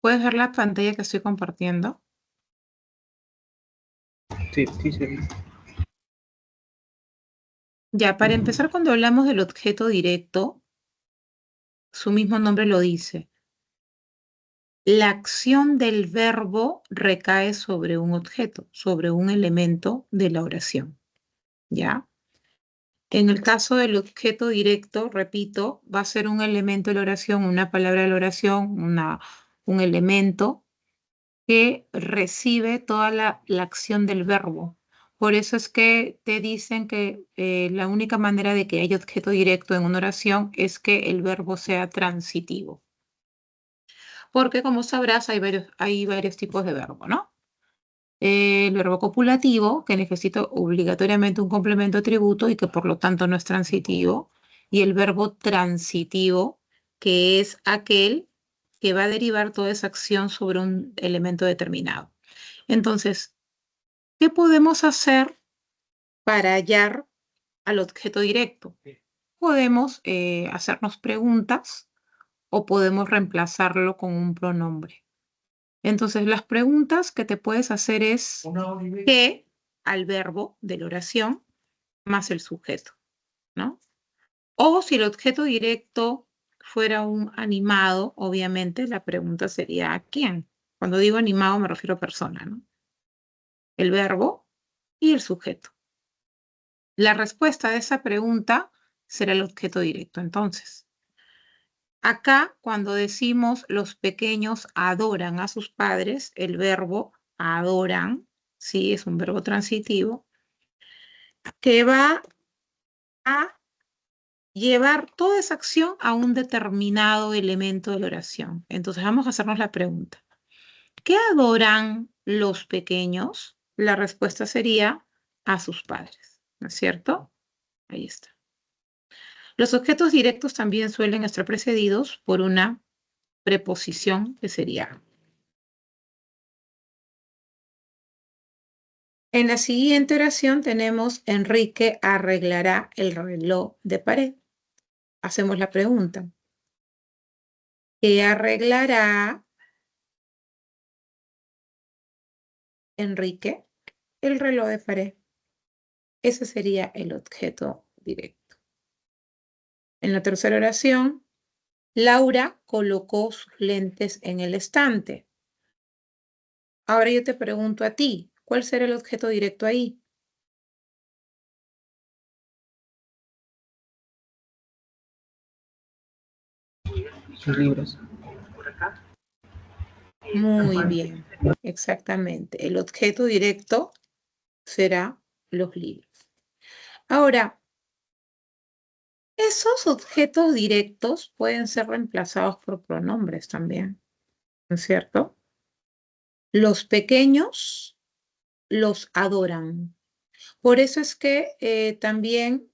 ¿Puedes ver la pantalla que estoy compartiendo? Sí, sí. Ya, para empezar, cuando hablamos del objeto directo, su mismo nombre lo dice. La acción del verbo recae sobre un objeto, sobre un elemento de la oración. ¿Ya? En el caso del objeto directo, repito, va a ser un elemento de la oración, una palabra de la oración, un elemento que recibe toda la acción del verbo. Por eso es que te dicen que la única manera de que haya objeto directo en una oración es que el verbo sea transitivo. Porque como sabrás, hay varios tipos de verbo, ¿no? El verbo copulativo, que necesita obligatoriamente un complemento atributo y que por lo tanto no es transitivo. Y el verbo transitivo, que es aquel que va a derivar toda esa acción sobre un elemento determinado. Entonces, ¿qué podemos hacer para hallar al objeto directo? Podemos hacernos preguntas o podemos reemplazarlo con un pronombre. Entonces, las preguntas que te puedes hacer es ¿qué? Al verbo de la oración más el sujeto, ¿no? O si el objeto directo fuera un animado, obviamente la pregunta sería ¿a quién? Cuando digo animado me refiero a persona, ¿no? El verbo y el sujeto. La respuesta de esa pregunta será el objeto directo. Entonces, acá cuando decimos los pequeños adoran a sus padres, el verbo adoran, sí, es un verbo transitivo, que va a llevar toda esa acción a un determinado elemento de la oración. Entonces vamos a hacernos la pregunta. ¿Qué adoran los pequeños? La respuesta sería a sus padres, ¿no es cierto? Ahí está. Los objetos directos también suelen estar precedidos por una preposición que sería. En la siguiente oración tenemos Enrique arreglará el reloj de pared. Hacemos la pregunta. ¿Qué arreglará Enrique el reloj de pared? Ese sería el objeto directo. En la tercera oración, Laura colocó sus lentes en el estante. Ahora yo te pregunto a ti, ¿cuál será el objeto directo ahí? Sus libros. Muy bien, exactamente. El objeto directo será los libros. Ahora, esos objetos directos pueden ser reemplazados por pronombres también, ¿no es cierto? Los pequeños los adoran. Por eso es que también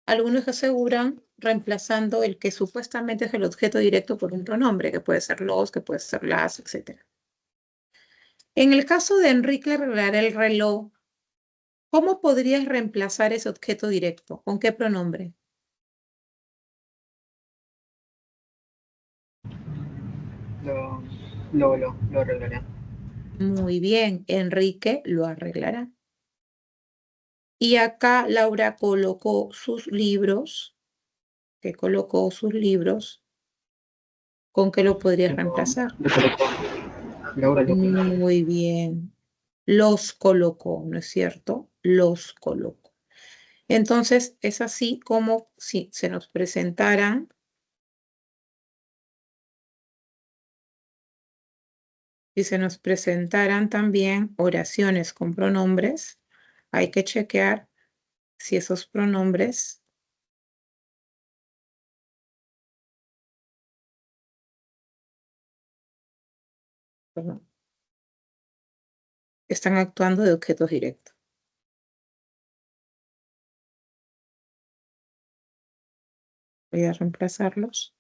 algunos aseguran reemplazando el que supuestamente es el objeto directo por un pronombre, que puede ser los, que puede ser las, etc. En el caso de Enrique arreglar el reloj, ¿cómo podrías reemplazar ese objeto directo? ¿Con qué pronombre? Lo arreglaré. Muy bien, Enrique lo arreglará. Y acá Laura colocó sus libros, que colocó sus libros, ¿con qué lo podrías reemplazar? Lo colocó. Laura lo colocó. Muy bien. Los colocó, ¿no es cierto? Los colocó. Entonces, es así como si se nos presentaran también oraciones con pronombres, hay que chequear si esos pronombres perdón, están actuando de objetos directos. Voy a reemplazarlos.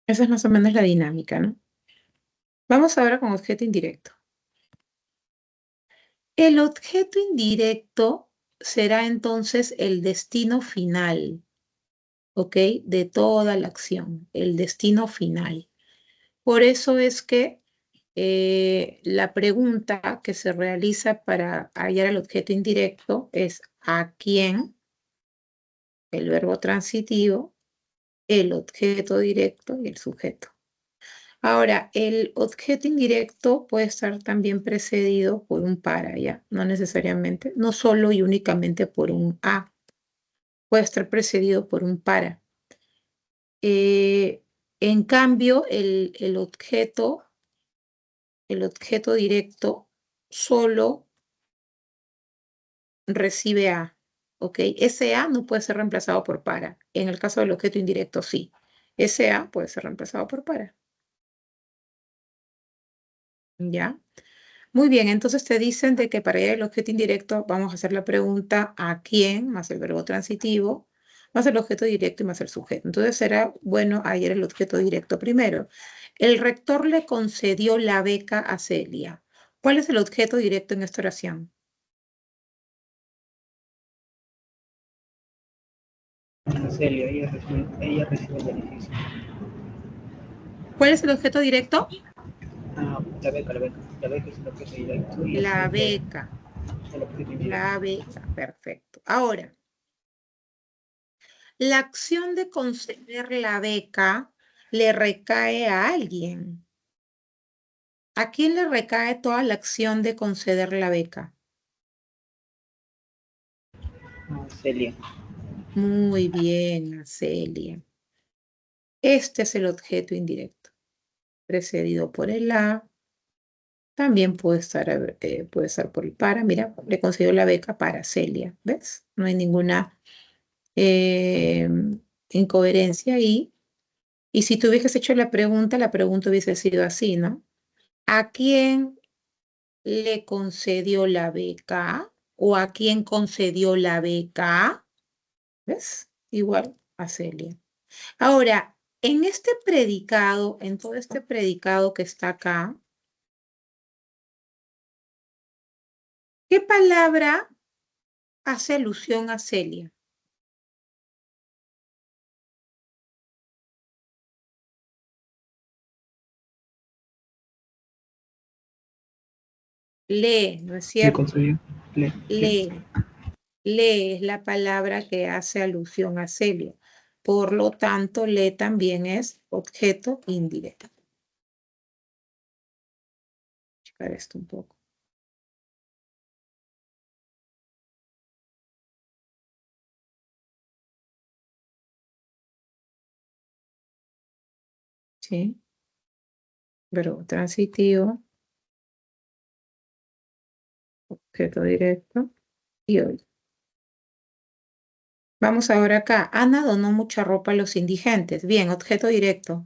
Esa es más o menos la dinámica, ¿no? Vamos ahora con objeto indirecto. El objeto indirecto será entonces el destino final, ¿ok? De toda la acción, el destino final. Por eso es que la pregunta que se realiza para hallar el objeto indirecto es ¿a quién? El verbo transitivo, el objeto directo y el sujeto. Ahora, el objeto indirecto puede estar también precedido por un para, ¿ya? No necesariamente, no solo y únicamente por un a, puede estar precedido por un para. En cambio, el objeto directo solo recibe a, ¿ok? Ese a no puede ser reemplazado por para. En el caso del objeto indirecto, sí. Ese a puede ser reemplazado por para. ¿Ya? Muy bien, entonces te dicen de que para hallar el objeto indirecto vamos a hacer la pregunta ¿a quién? Más el verbo transitivo, más el objeto directo y más el sujeto. Entonces será bueno hallar el objeto directo primero. El rector le concedió la beca a Celia. ¿Cuál es el objeto directo en esta oración? Celia, ella recibe el beneficio. ¿Cuál es el objeto directo? Ah, la beca, la beca. La beca es el objeto directo y La Celia beca. el objeto indirecto. La beca, perfecto. Ahora, la acción de conceder la beca le recae a alguien. ¿A quién le recae toda la acción de conceder la beca? Ah, Celia. Muy bien, a Celia. Este es el objeto indirecto, precedido por el a. También puede estar por el para. Mira, le concedió la beca para Celia. ¿Ves? No hay ninguna eh, incoherencia ahí. Y si tú hubieses hecho la pregunta hubiese sido así, ¿no? ¿A quién le concedió la beca? ¿O a quién concedió la beca? ¿Ves? Igual a Celia. Ahora, en este predicado, en todo este predicado que está acá, ¿qué palabra hace alusión a Celia? Lee, ¿no es Le cierto? concedió. Sí. Lee. Lee es la palabra que hace alusión a Celia. Por lo tanto, lee también es objeto indirecto. Checar esto un poco. ¿Sí? Verbo transitivo, objeto directo y hoy. Vamos ahora acá. Ana donó mucha ropa a los indigentes. Bien, objeto directo.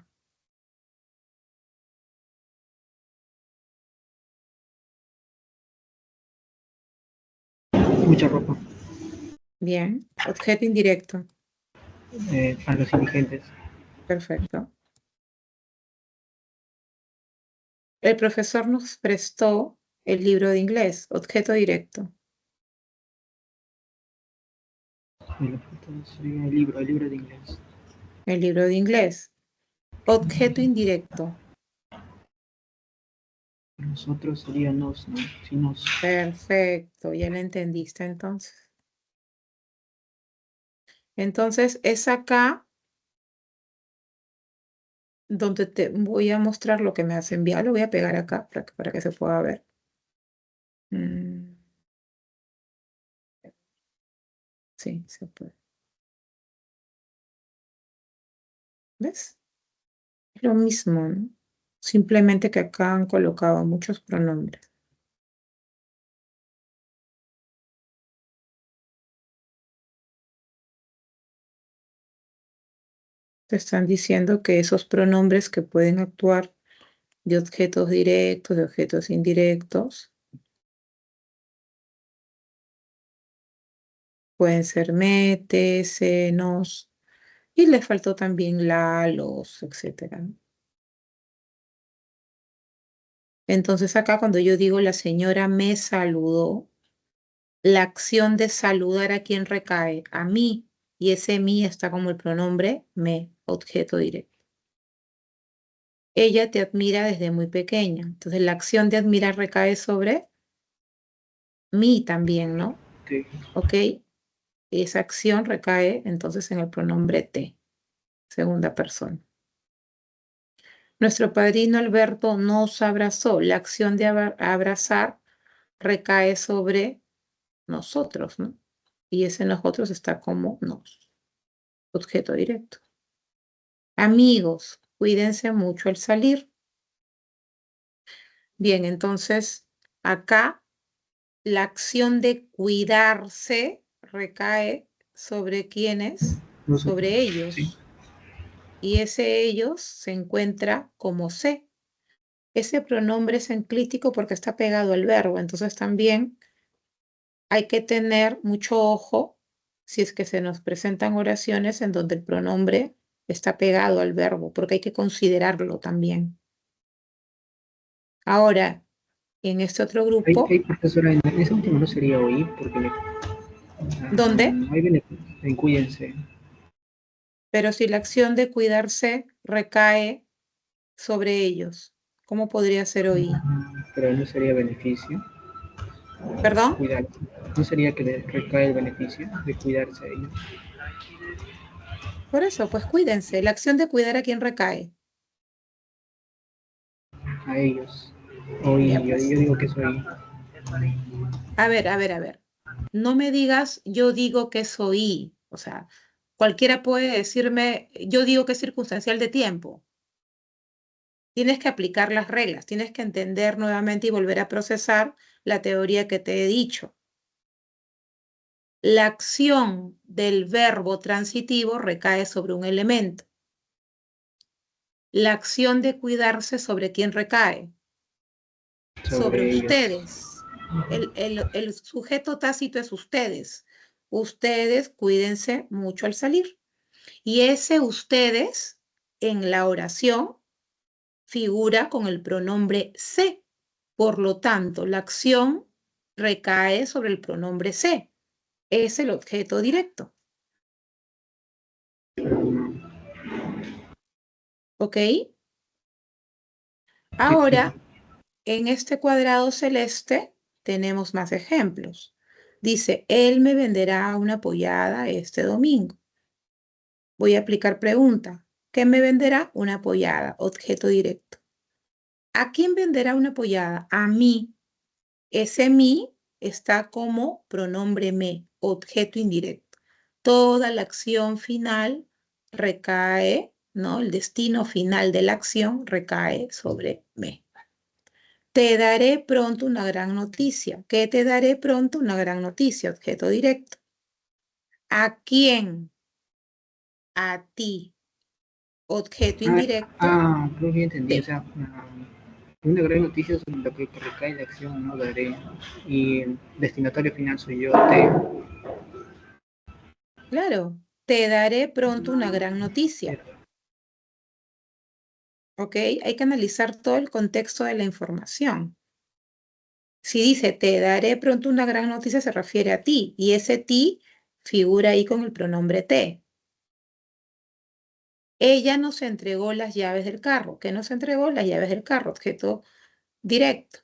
Mucha ropa. Bien, objeto indirecto. A los indigentes. Perfecto. El profesor nos prestó el libro de inglés. Objeto directo. El objeto sería el libro de inglés. El libro de inglés. Objeto indirecto. Nosotros sería nos, ¿no? Si nos. Perfecto, ya lo entendiste entonces. Entonces es acá donde te voy a mostrar lo que me has enviado. Lo voy a pegar acá para que se pueda ver. Sí, se puede. ¿Ves? Es lo mismo, ¿no? Simplemente que acá han colocado muchos pronombres. Te están diciendo que esos pronombres que pueden actuar de objetos directos, de objetos indirectos, pueden ser mete, se, nos, y les faltó también la, los, etcétera, ¿no? Entonces acá cuando yo digo la señora me saludó, la acción de saludar a quién recae, a mí, y ese mí está como el pronombre me, objeto directo. Ella te admira desde muy pequeña, entonces la acción de admirar recae sobre mí también, ¿no? Sí. ¿Ok? Esa acción recae entonces en el pronombre te, segunda persona. Nuestro padrino Alberto nos abrazó. La acción de abrazar recae sobre nosotros, ¿no? Y ese nosotros está como nos, objeto directo. Amigos, cuídense mucho al salir. Bien, entonces acá la acción de cuidarse recae sobre quiénes, Nosotros. sobre Sí. ellos. Y ese ellos se encuentra como se. Ese pronombre es enclítico porque está pegado al verbo, entonces también hay que tener mucho ojo si es que se nos presentan oraciones en donde el pronombre está pegado al verbo, porque hay que considerarlo también. Ahora, en este otro grupo, Hay profesora, en ese último no sería oír, porque ¿dónde? hay beneficios en cuídense. Pero si la acción de cuidarse recae sobre ellos, ¿cómo podría ser oí? Pero no sería beneficio. ¿Perdón? Cuidar. No sería que le recae el beneficio de cuidarse a ellos. Por eso, pues cuídense. La acción de cuidar a quién recae. A ellos. Oí, Ya, yo pues. digo que soy. A ver, a ver, a ver. No me digas, yo digo que soy. O sea, cualquiera puede decirme, yo digo que es circunstancial de tiempo. Tienes que aplicar las reglas, tienes que entender nuevamente y volver a procesar la teoría que te he dicho. La acción del verbo transitivo recae sobre un elemento. La acción de cuidarse sobre quién recae. Sobre Sobre ellos. ustedes. El sujeto tácito es ustedes. Ustedes cuídense mucho al salir. Y ese ustedes en la oración figura con el pronombre se. Por lo tanto, la acción recae sobre el pronombre se. Es el objeto directo. ¿Ok? Sí, sí, sí. Ahora, en este cuadrado celeste tenemos más ejemplos. Dice, él me venderá una pollada este domingo. Voy a aplicar pregunta. ¿Qué me venderá? Una pollada, objeto directo. ¿A quién venderá una pollada? A mí. Ese mí está como pronombre me, objeto indirecto. Toda la acción final recae, ¿no? El destino final de la acción recae sobre me. Te daré pronto una gran noticia. ¿Qué te daré pronto? Una gran noticia, objeto directo. ¿A quién? A ti, objeto indirecto. Creo que ya entendí. O Te. sea, una gran noticia es lo que recae la acción, ¿no? Daré. Y el destinatario final soy yo, te. Claro, te daré pronto una gran noticia. ¿Ok? Hay que analizar todo el contexto de la información. Si dice, te daré pronto una gran noticia, se refiere a ti, y ese ti figura ahí con el pronombre te. Ella nos entregó las llaves del carro. ¿Qué nos entregó? Las llaves del carro, objeto directo.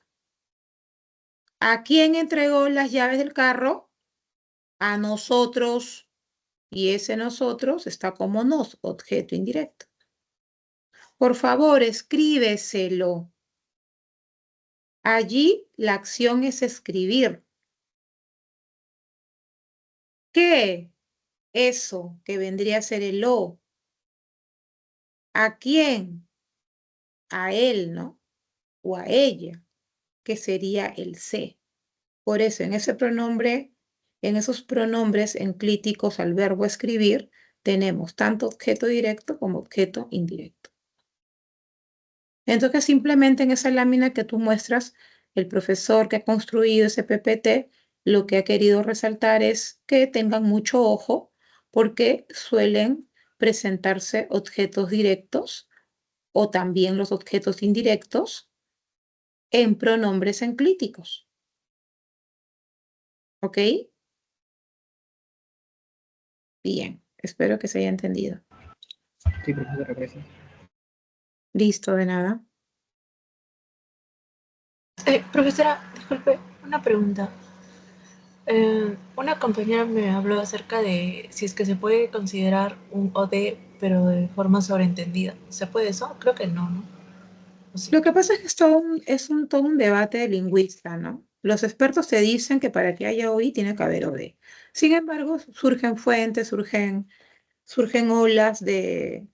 ¿A quién entregó las llaves del carro? A nosotros, y ese nosotros está como nos, objeto indirecto. Por favor, escríbeselo. Allí la acción es escribir. ¿Qué? Eso que vendría a ser el o. ¿A quién? A él, ¿no? O a ella, que sería el se. Por eso, en ese pronombre, en esos pronombres enclíticos al verbo escribir, tenemos tanto objeto directo como objeto indirecto. Entonces, simplemente en esa lámina que tú muestras, el profesor que ha construido ese PPT, lo que ha querido resaltar es que tengan mucho ojo porque suelen presentarse objetos directos o también los objetos indirectos en pronombres enclíticos. ¿Ok? Bien, espero que se haya entendido. Sí, profesora, gracias. Listo, de nada. Profesora, disculpe, una pregunta. Una compañera me habló acerca de si es que se puede considerar un OD, pero de forma sobreentendida. ¿Se puede eso? Creo que no, ¿no? ¿O sí? Lo que pasa es que todo un debate de lingüista, ¿no? Los expertos te dicen que para que haya OI tiene que haber OD. Sin embargo, surgen fuentes, surgen olas de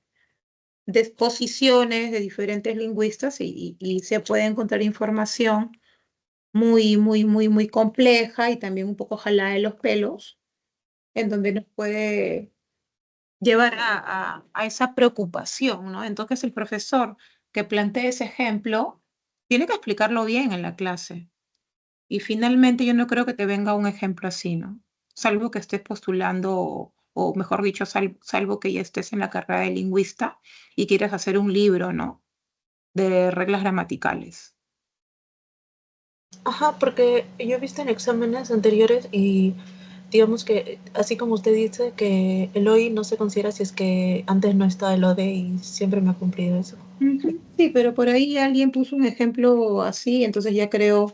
exposiciones de diferentes lingüistas y se puede encontrar información muy compleja y también un poco jalada de los pelos, en donde nos puede llevar a esa preocupación, ¿no? Entonces el profesor que plantee ese ejemplo tiene que explicarlo bien en la clase. Y finalmente yo no creo que te venga un ejemplo así, ¿no? Salvo que estés postulando, o mejor dicho, salvo que ya estés en la carrera de lingüista y quieras hacer un libro, ¿no? De reglas gramaticales. Ajá, porque yo he visto en exámenes anteriores y digamos que, así como usted dice, que el OI no se considera si es que antes no está el OD y siempre me ha cumplido eso. Ujú. Sí, pero por ahí alguien puso un ejemplo así, entonces ya creó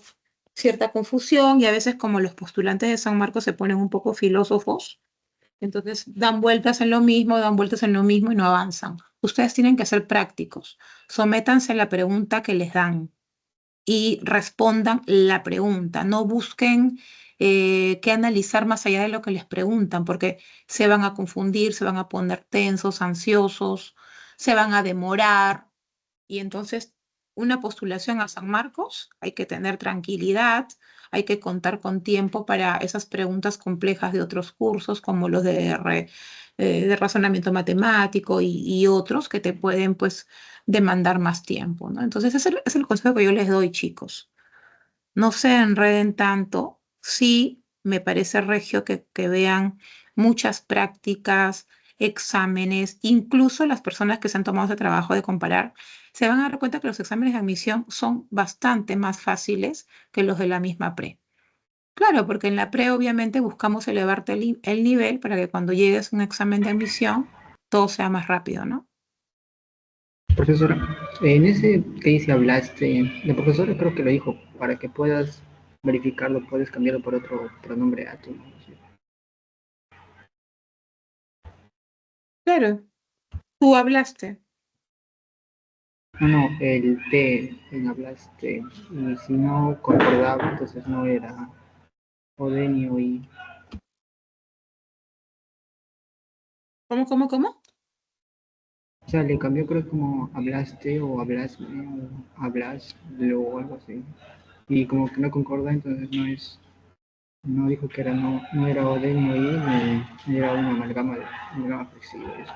cierta confusión y a veces como los postulantes de San Marcos se ponen un poco filósofos, entonces dan vueltas en lo mismo, dan vueltas en lo mismo y no avanzan. Ustedes tienen que ser prácticos. Sométanse a la pregunta que les dan y respondan la pregunta. No busquen qué analizar más allá de lo que les preguntan, porque se van a confundir, se van a poner tensos, ansiosos, se van a demorar. Y entonces, una postulación a San Marcos, hay que tener tranquilidad, hay que contar con tiempo para esas preguntas complejas de otros cursos, como los de razonamiento matemático y otros que te pueden, pues, demandar más tiempo, ¿no? Entonces, ese es el consejo que yo les doy, chicos. No se enreden tanto. Sí, me parece regio que vean muchas prácticas, exámenes, incluso las personas que se han tomado ese trabajo de comparar, se van a dar cuenta que los exámenes de admisión son bastante más fáciles que los de la misma pre. Claro, porque en la pre obviamente buscamos elevarte el nivel para que cuando llegues a un examen de admisión todo sea más rápido, ¿no? Profesora, en ese que dice hablaste, la profesora creo que lo dijo, para que puedas verificarlo, puedes cambiarlo por otro pronombre a tu. Claro, tú hablaste. No, no, el T en hablaste, y si no concordaba, entonces no era Ode ni oí. ¿Cómo? O sea, le cambió creo como hablaste o hablasme o hablaslo o algo así. Y como que no concorda, entonces no dijo que era, no era Ode ni oí, ni era una amalgama flexible. Eso.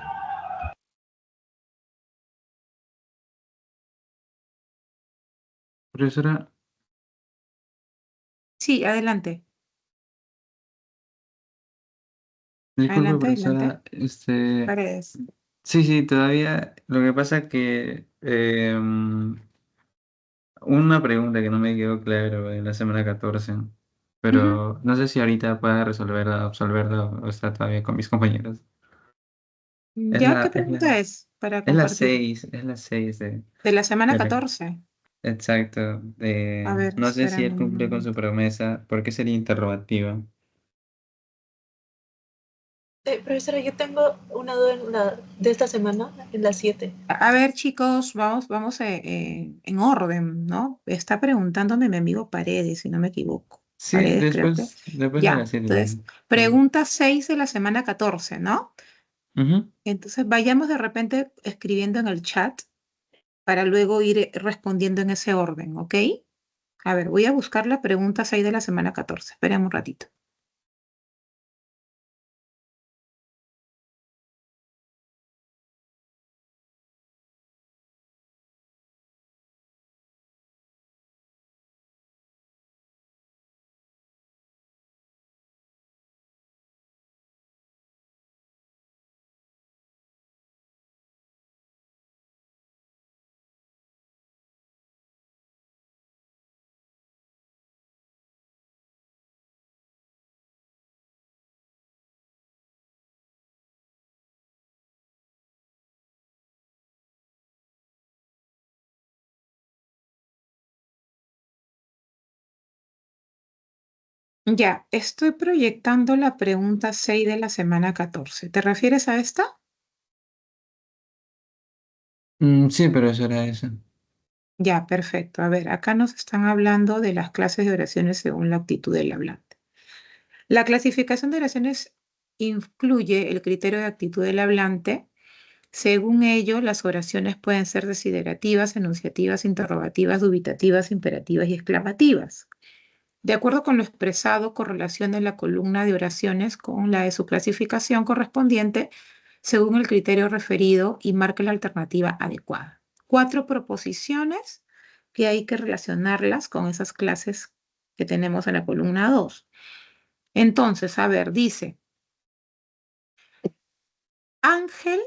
Profesora, Sí, adelante. disculpe, Adelante. profesora, Paredes. sí, sí, todavía, lo que pasa es que una pregunta que no me quedó claro en la semana 14, Ujú. pero no sé si ahorita pueda resolverla, absolverla o está todavía con mis compañeros. Es ¿Ya la, qué es la, pregunta es para es la compartir? 6, es la 6 De la semana de la- 14. exacto. A ver, No sé si espérame él un cumple con su momento. promesa, porque sería interrogativa. Profesora, yo tengo una duda de esta semana, en la 7. A ver, chicos, vamos en orden, ¿no? Está preguntándome mi amigo Paredes, si no me equivoco. Sí, Paredes, creo que. después de las Ya, 7 entonces, también. pregunta 6 de la semana 14, ¿no? Ujú. Entonces, vayamos de repente escribiendo en el chat para luego ir respondiendo en ese orden, ¿ok? A ver, voy a buscar la pregunta 6 de la semana 14. Esperen un ratito. Ya, estoy proyectando la pregunta 6 de la semana 14. ¿Te refieres a esta? Sí, pero eso era eso. Ya, perfecto. A ver, acá nos están hablando de las clases de oraciones según la actitud del hablante. La clasificación de oraciones incluye el criterio de actitud del hablante. Según ello, las oraciones pueden ser desiderativas, enunciativas, interrogativas, dubitativas, imperativas y exclamativas. De acuerdo con lo expresado, correlaciona la columna de oraciones con la de su clasificación correspondiente según el criterio referido y marque la alternativa adecuada. 4 proposiciones que hay que relacionarlas con esas clases que tenemos en la columna 2. Entonces, a ver, dice, Ángel,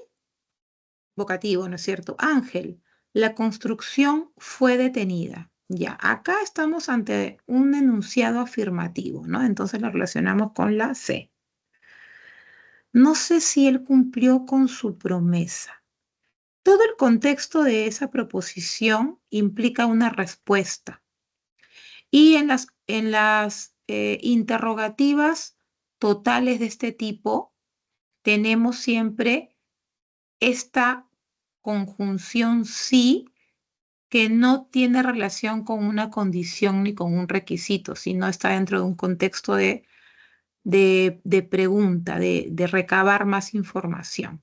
vocativo, ¿no es cierto? Ángel, la construcción fue detenida. Ya, acá estamos ante un enunciado afirmativo, ¿no? Entonces la relacionamos con la C. No sé si él cumplió con su promesa. Todo el contexto de esa proposición implica una respuesta. Y en las interrogativas totales de este tipo, tenemos siempre esta conjunción sí que no tiene relación con una condición ni con un requisito, sino está dentro de un contexto de pregunta, de recabar más información.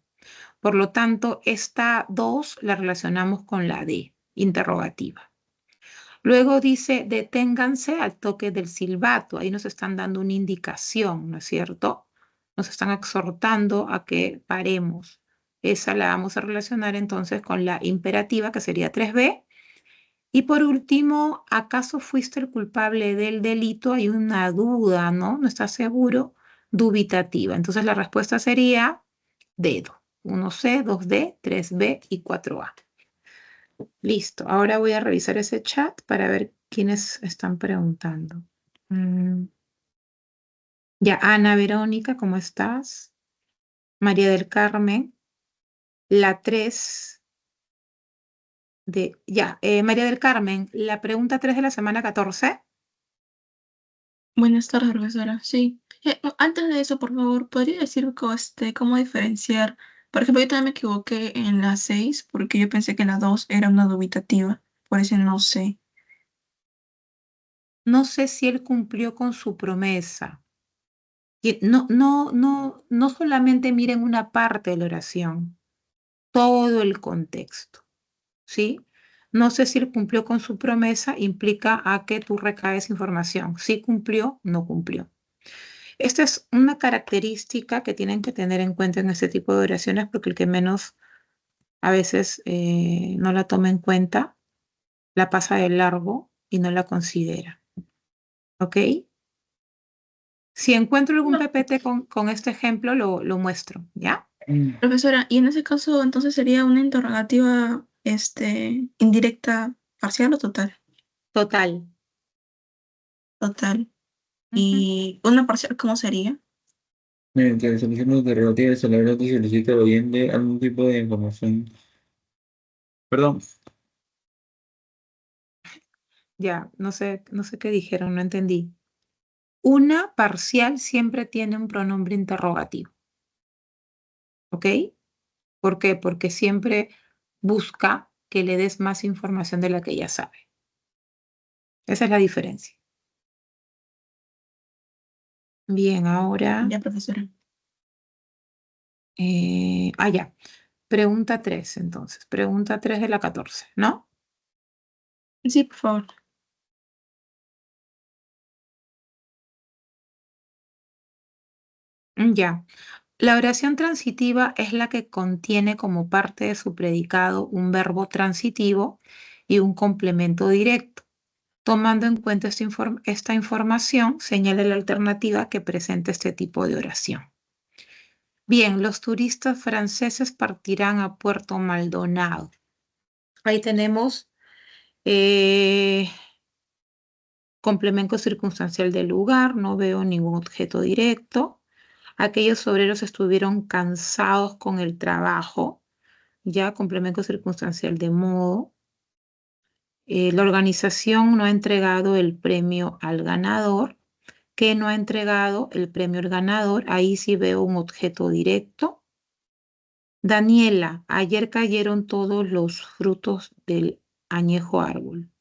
Por lo tanto, esta 2 la relacionamos con la D, interrogativa. Luego dice, deténganse al toque del silbato. Ahí nos están dando una indicación, ¿no es cierto? Nos están exhortando a que paremos. Esa la vamos a relacionar entonces con la imperativa, que sería 3B. Y por último, ¿acaso fuiste el culpable del delito? Hay una duda, ¿no? No estás seguro. Dubitativa. Entonces la respuesta sería dedo. 1C, 2D, 3B y 4A. Listo. Ahora voy a revisar ese chat para ver quiénes están preguntando. Ya, Ana Verónica, ¿cómo estás? María del Carmen. La 3 María del Carmen, la pregunta 3 de la semana 14. Buenas tardes, profesora. Sí. Antes de eso, por favor, ¿podría decir cómo diferenciar? Por ejemplo, yo también me equivoqué en la 6 porque yo pensé que la 2 era una dubitativa. Por eso no sé. No sé si él cumplió con su promesa. No solamente miren una parte de la oración, todo el contexto, ¿sí? No sé si él cumplió con su promesa, implica a que tú recaes información. Si cumplió, no cumplió. Esta es una característica que tienen que tener en cuenta en este tipo de oraciones porque el que menos a veces no la toma en cuenta, la pasa de largo y no la considera. ¿Ok? Si encuentro algún No, PPT con este ejemplo, lo muestro, ¿ya? profesora, y en ese caso, entonces sería una interrogativa, indirecta, parcial o total. Total. Total. Ujú. Y una parcial, ¿cómo sería? Mediante las soluciones interrogativas, el hablante solicita al oyente algún tipo de información. Perdón. Ya, no sé qué dijeron, no entendí. Una parcial siempre tiene un pronombre interrogativo, ¿ok? ¿Por qué? Porque siempre busca que le des más información de la que ya sabe. Esa es la diferencia. Bien, ahora, Ya, profesora. ya. Pregunta 3, entonces. Pregunta 3 de la 14, ¿no? Sí, por favor. Ya. La oración transitiva es la que contiene como parte de su predicado un verbo transitivo y un complemento directo. Tomando en cuenta esta información, señale la alternativa que presenta este tipo de oración. Bien, los turistas franceses partirán a Puerto Maldonado. Ahí tenemos complemento circunstancial del lugar, no veo ningún objeto directo. Aquellos obreros estuvieron cansados con el trabajo, ya complemento circunstancial de modo. La organización no ha entregado el premio al ganador. que no ha entregado el premio al ganador. Ahí sí veo un objeto directo. Daniela, ayer cayeron todos los frutos del añejo árbol.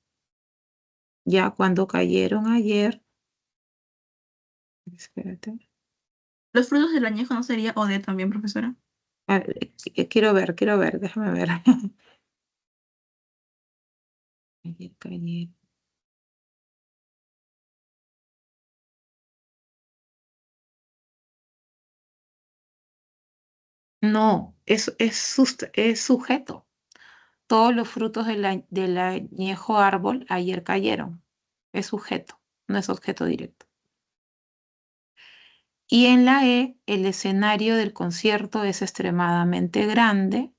Ya cuando cayeron ayer, espérate, Los frutos del añejo no sería OD también, profesora. a ver, quiero ver, déjame ver. Ayer cayeron. No, es sujeto. Todos los frutos del añejo árbol ayer cayeron. Es sujeto, no es objeto directo. Y en la E, el escenario del concierto es extremadamente grande.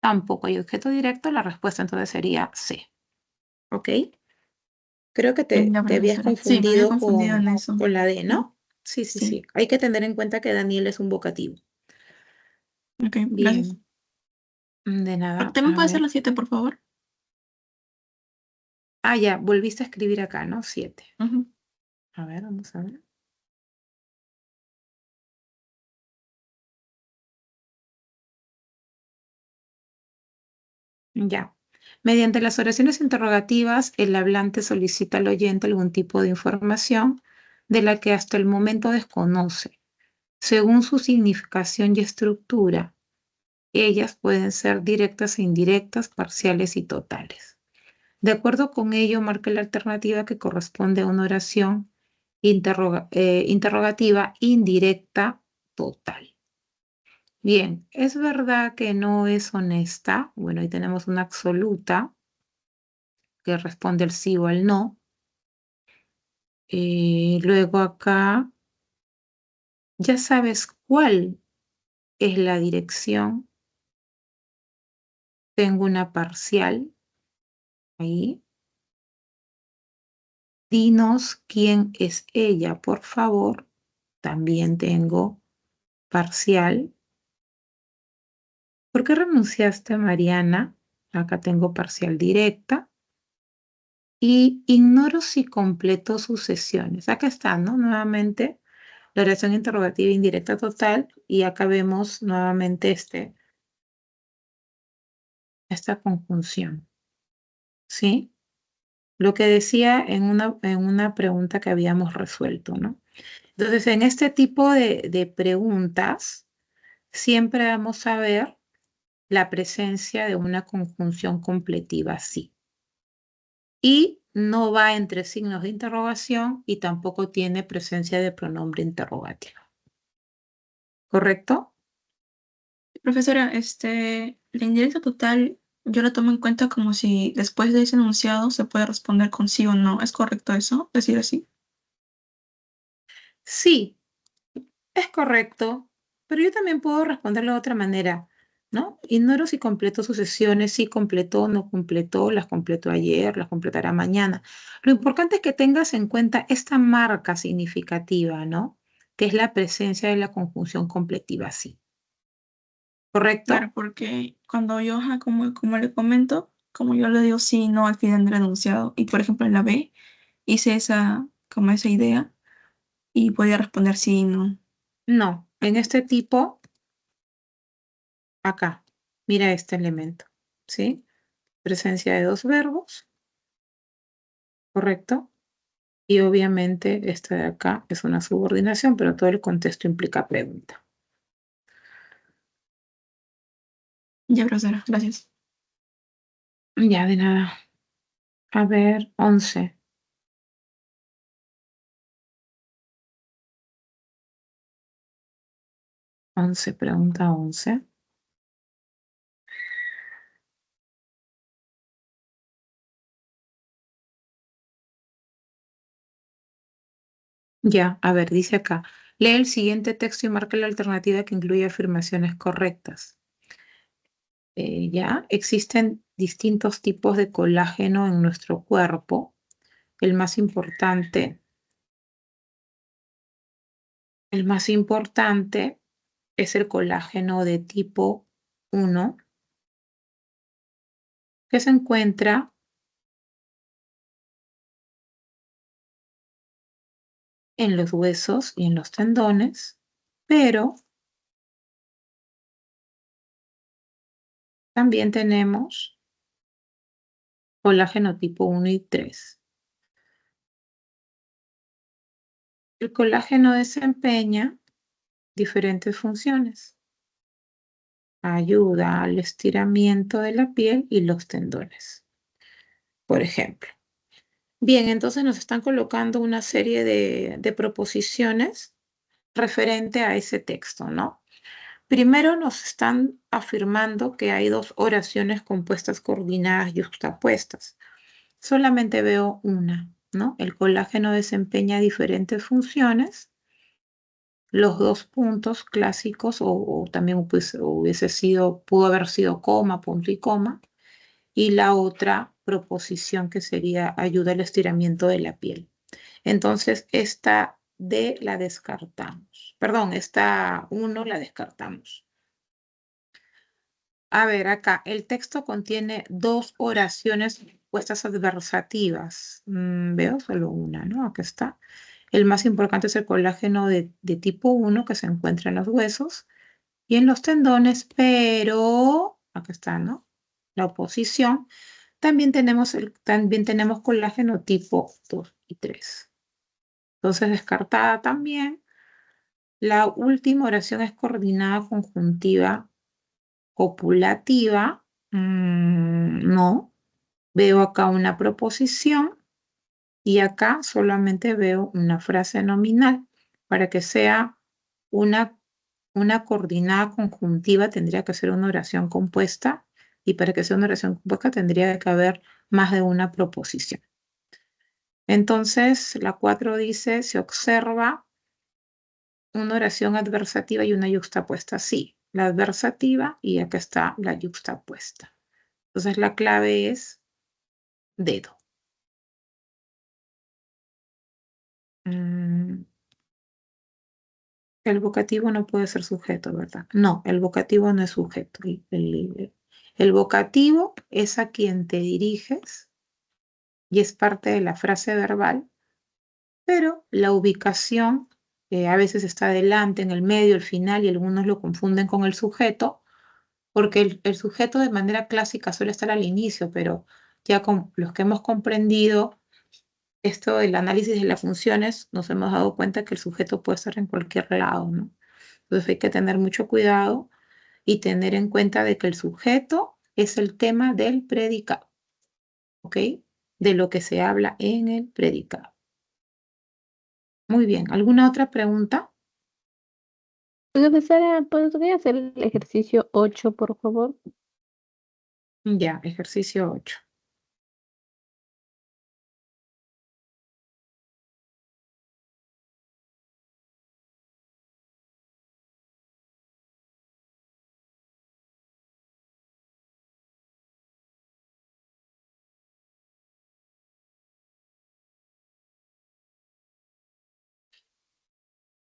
Tampoco hay objeto directo. La respuesta entonces sería C. ¿Ok? Creo que te Ya, habías profesora. Sí, me había confundido confundido en eso. con la D, ¿no? Sí, sí, Sí. sí. Hay que tener en cuenta que Daniel es un vocativo. Ok, gracias. Bien. De nada. ¿También A puede ser ver. las 7, por favor? Ah, ya, volviste a escribir acá, ¿no? 7. Ujú. A ver, vamos a ver. Ya. Mediante las oraciones interrogativas, el hablante solicita al oyente algún tipo de información de la que hasta el momento desconoce. Según su significación y estructura, ellas pueden ser directas e indirectas, parciales y totales. De acuerdo con ello, marque la alternativa que corresponde a una oración interrogativa indirecta total. Bien, es verdad que no es honesta. Bueno, ahí tenemos una absoluta que responde el sí o el no. Luego acá, ya sabes cuál es la dirección. Tengo una parcial ahí. Dinos quién es ella, por favor. También tengo parcial. ¿Por qué renunciaste, Mariana? Acá tengo parcial directa. Y ignoro si completó sus sesiones. Acá está, ¿no? Nuevamente, la oración interrogativa indirecta total. Y acá vemos nuevamente esta conjunción. ¿Sí? Lo que decía en una pregunta que habíamos resuelto, ¿no? Entonces, en este tipo de preguntas, siempre vamos a ver la presencia de una conjunción completiva, sí. Y no va entre signos de interrogación y tampoco tiene presencia de pronombre interrogativo. ¿Correcto? Profesora, la indirecta total yo la tomo en cuenta como si después de ese enunciado se puede responder con sí o no. ¿Es correcto eso? Decir así. Sí, es correcto, pero yo también puedo responderlo de otra manera, ¿no? Ignoro si completó sus sesiones, si completó, no completó, las completó ayer, las completará mañana. Lo importante es que tengas en cuenta esta marca significativa, ¿no? Que es la presencia de la conjunción completiva, sí. ¿Correcto? Claro, porque cuando yo, ajá, como le comento, como yo le digo sí y no al final del enunciado, y por ejemplo en la B hice como esa idea y podía responder sí y no. No, en este tipo, acá, mira este elemento, ¿sí? Presencia de dos verbos, ¿correcto? Y obviamente esta de acá es una subordinación, pero todo el contexto implica pregunta. Ya, profesora, gracias. Ya, de nada. A ver, 11. 11, pregunta 11. Ya, a ver, dice acá. Lee el siguiente texto y marca la alternativa que incluye afirmaciones correctas. Ya, existen distintos tipos de colágeno en nuestro cuerpo. El más importante es el colágeno de tipo 1, que se encuentra en los huesos y en los tendones, pero también tenemos colágeno tipo 1 y 3. El colágeno desempeña diferentes funciones. Ayuda al estiramiento de la piel y los tendones, por ejemplo. Bien, entonces nos están colocando una serie de proposiciones referente a ese texto, ¿no? Primero nos están afirmando que hay dos oraciones compuestas coordinadas y juxtapuestas. Solamente veo una, ¿no? El colágeno desempeña diferentes funciones. Los dos puntos clásicos, o también pues, pudo haber sido coma, punto y coma. Y la otra proposición que sería ayuda al estiramiento de la piel. Entonces, esta D la descartamos. Perdón, esta 1 la descartamos. A ver, acá, el texto contiene dos oraciones puestas adversativas. Veo solo una, ¿no? Acá está. El más importante es el colágeno de tipo 1 que se encuentra en los huesos y en los tendones, pero, acá está, ¿no? La oposición. También tenemos colágeno tipo 2 y 3. Entonces, descartada también. La última oración es coordinada conjuntiva copulativa. No. Veo acá una proposición y acá solamente veo una frase nominal. Para que sea una coordinada conjuntiva tendría que ser una oración compuesta y para que sea una oración compuesta tendría que haber más de una proposición. Entonces, la 4 dice, se observa una oración adversativa y una yuxtapuesta. Sí, la adversativa y acá está la yuxtapuesta. Entonces, la clave es dedo. El vocativo no puede ser sujeto, ¿verdad? No, el vocativo no es sujeto. El vocativo es a quien te diriges y es parte de la frase verbal, pero la ubicación a veces está adelante, en el medio, al final, y algunos lo confunden con el sujeto, porque el sujeto de manera clásica suele estar al inicio, pero ya con los que hemos comprendido esto del análisis de las funciones, nos hemos dado cuenta que el sujeto puede estar en cualquier lado, ¿no? Entonces hay que tener mucho cuidado y tener en cuenta de que el sujeto es el tema del predicado, ¿ok? De lo que se habla en el predicado. Muy bien, ¿alguna otra pregunta? Profesora, ¿podría hacer el ejercicio 8, por favor? Ya, ejercicio 8.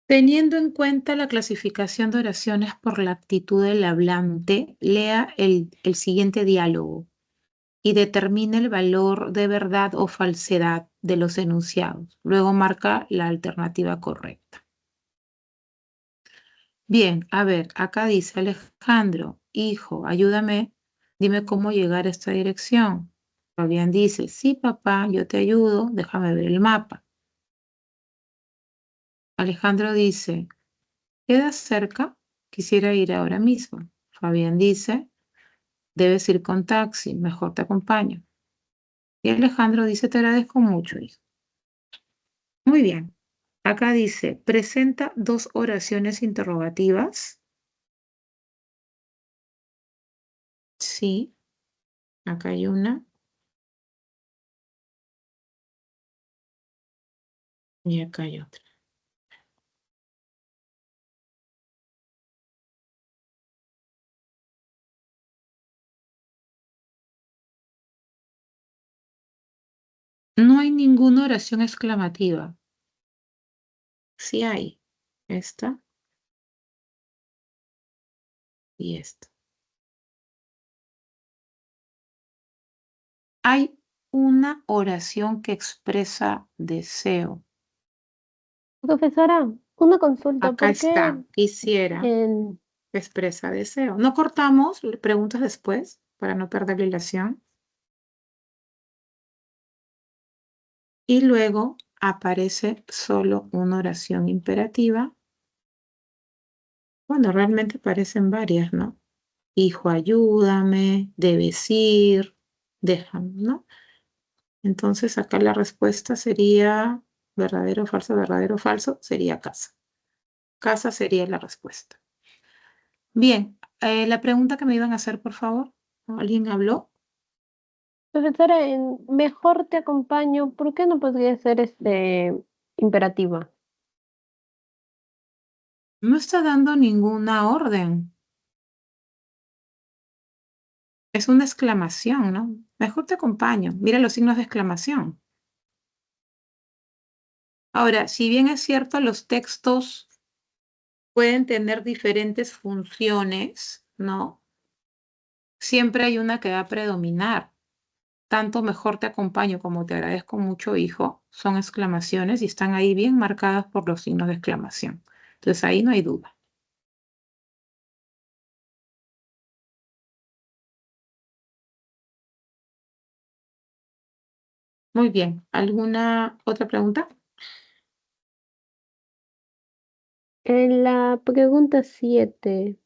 Teniendo en cuenta la clasificación de oraciones por la actitud del hablante, lea el siguiente diálogo y determine el valor de verdad o falsedad de los enunciados. Luego marca la alternativa correcta. Bien, a ver, acá dice Alejandro, hijo, ayúdame, dime cómo llegar a esta dirección. Fabián dice, sí, papá, yo te ayudo, déjame ver el mapa. Alejandro dice, ¿queda cerca? Quisiera ir ahora mismo. Fabián dice, debes ir con taxi, mejor te acompaño. Y Alejandro dice, te agradezco mucho, hijo. Muy bien. Acá dice, presenta dos oraciones interrogativas. Sí, acá hay una y acá hay otra. No hay ninguna oración exclamativa. Sí hay. Esta y esta. Hay una oración que expresa deseo. Profesora, una consulta. Acá ¿Por qué está. Quisiera, en... expresa deseo. No cortamos, preguntas después para no perder la hilación. Y luego aparece solo una oración imperativa. Bueno, realmente aparecen varias, ¿no? Hijo, ayúdame, debes ir, déjame, ¿no? Entonces acá la respuesta sería verdadero, falso, sería casa. Casa sería la respuesta. Bien, la pregunta que me iban a hacer, por favor. ¿Alguien habló? Profesora, en mejor te acompaño, ¿por qué no podría ser imperativa? No está dando ninguna orden. Es una exclamación, ¿no? Mejor te acompaño. Mira los signos de exclamación. Ahora, si bien es cierto, los textos pueden tener diferentes funciones, ¿no? Siempre hay una que va a predominar. Tanto mejor te acompaño como te agradezco mucho, hijo, son exclamaciones y están ahí bien marcadas por los signos de exclamación. Entonces ahí no hay duda. Muy bien. ¿Alguna otra pregunta? En la pregunta 7,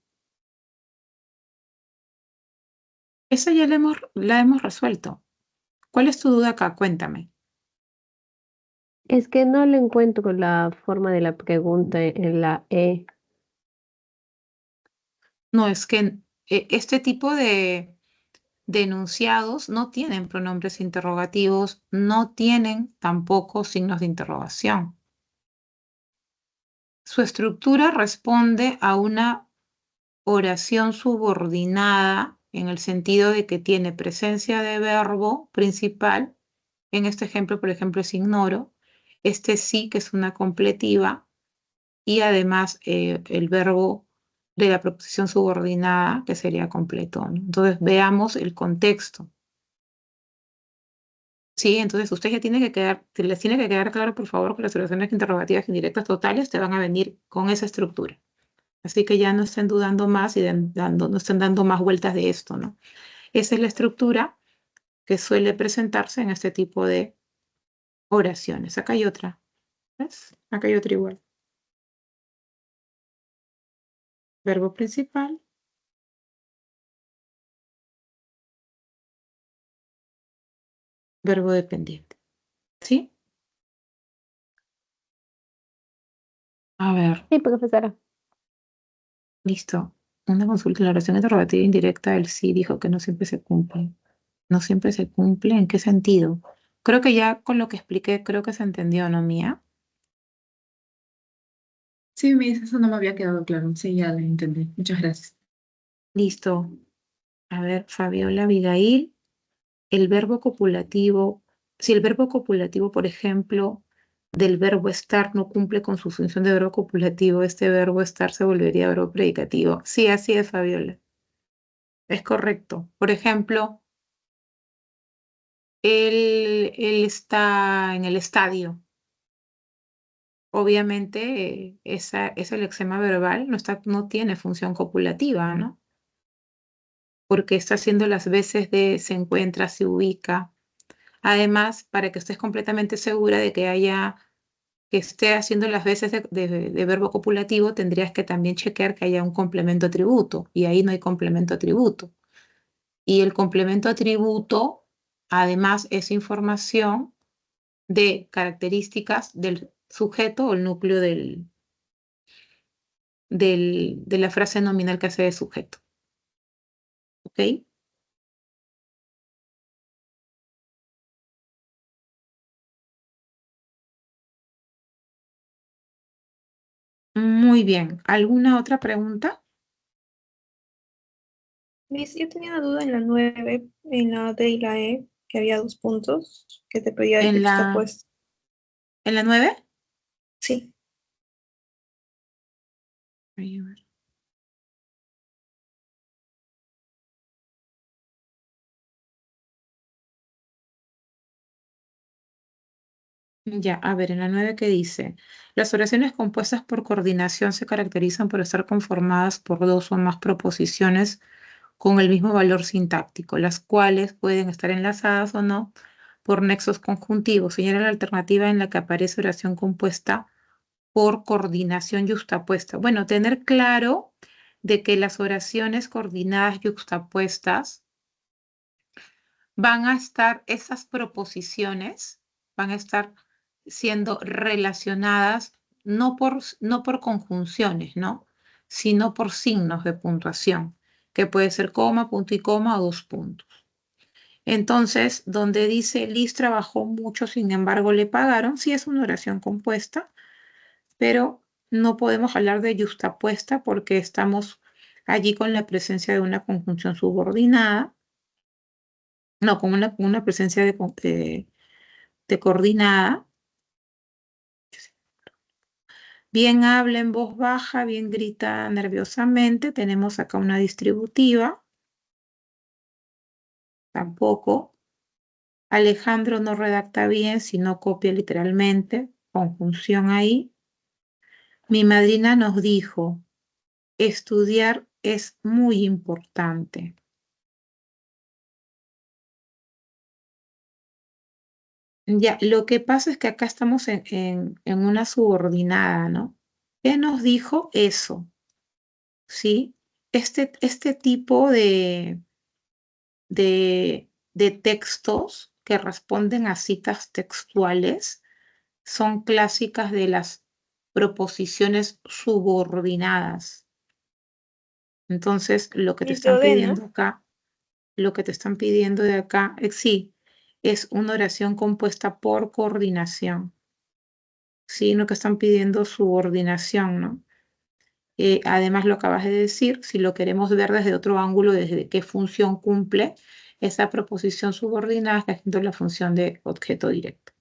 Esa ya la hemos resuelto. ¿Cuál es tu duda acá? Cuéntame. es que no le encuentro la forma de la pregunta en la E. No, es que este tipo de enunciados no tienen pronombres interrogativos, no tienen tampoco signos de interrogación. Su estructura responde a una oración subordinada en el sentido de que tiene presencia de verbo principal. En este ejemplo, por ejemplo, es ignoro. Este sí, que es una completiva, y además el verbo de la proposición subordinada, que sería completo, ¿no? Entonces, veamos el contexto. Sí, entonces usted ya tiene que les tiene que quedar claro, por favor, que las oraciones interrogativas indirectas totales te van a venir con esa estructura. Así que ya no estén dudando más y no estén dando más vueltas de esto, ¿no? Esa es la estructura que suele presentarse en este tipo de oraciones. Acá hay otra, ¿ves? Acá hay otra igual. Verbo principal, verbo dependiente. ¿Sí? A ver, Sí, profesora. listo. Una consulta, la oración interrogativa indirecta, él sí dijo que no siempre se cumple. No siempre se cumple. ¿En qué sentido? Creo que ya con lo que expliqué, creo que se entendió, ¿no, Mía? Sí, eso no me había quedado claro. Sí, ya lo entendí. Muchas gracias. Listo. A ver, Fabiola, Abigail, el verbo copulativo, si el verbo copulativo, por ejemplo, del verbo estar no cumple con su función de verbo copulativo, este verbo estar se volvería verbo predicativo. Sí, así es, Fabiola. Es correcto. Por ejemplo, él está en el estadio. Obviamente, ese lexema verbal no tiene función copulativa, ¿no? Porque está haciendo las veces de se encuentra, se ubica. Además, para que estés completamente segura de que esté haciendo las veces de verbo copulativo, tendrías que también chequear que haya un complemento atributo, y ahí no hay complemento atributo. Y el complemento atributo, además, es información de características del sujeto o el núcleo de la frase nominal que hace de sujeto. ¿Ok? Muy bien. ¿Alguna otra pregunta? Miss, yo tenía una duda en la 9, en la D y la E, que había 2 puntos que te pedía el ¿En texto, la, pues en la 9? sí. Ya, a ver, en la 9 que dice, las oraciones compuestas por coordinación se caracterizan por estar conformadas por dos o más proposiciones con el mismo valor sintáctico, las cuales pueden estar enlazadas o no por nexos conjuntivos. Señala la alternativa en la que aparece oración compuesta por coordinación yuxtapuesta. Bueno, tener claro de que las oraciones coordinadas yuxtapuestas van a estar, esas proposiciones van a estar siendo relacionadas no por conjunciones, ¿no? Sino por signos de puntuación, que puede ser coma, punto y coma o dos puntos. Entonces, donde dice Liz trabajó mucho, sin embargo le pagaron, sí es una oración compuesta, pero no podemos hablar de yuxtapuesta porque estamos allí con la presencia de una conjunción subordinada, no, con una presencia de coordinada. Bien habla en voz baja, bien grita nerviosamente. Tenemos acá una distributiva. Tampoco. Alejandro no redacta bien, sino copia literalmente. Conjunción ahí. Mi madrina nos dijo, estudiar es muy importante. Ya, lo que pasa es que acá estamos en una subordinada, ¿no? ¿Qué nos dijo eso? ¿Sí? Este tipo de textos que responden a citas textuales son clásicas de las proposiciones subordinadas. Entonces, lo que te Dice están OD, ¿no? pidiendo acá, lo que te están pidiendo de acá, sí, es una oración compuesta por coordinación. Sí, lo que están pidiendo subordinación, ¿no? Además, lo acabas de decir, si lo queremos ver desde otro ángulo, desde qué función cumple esa proposición subordinada, está haciendo la función de objeto directo.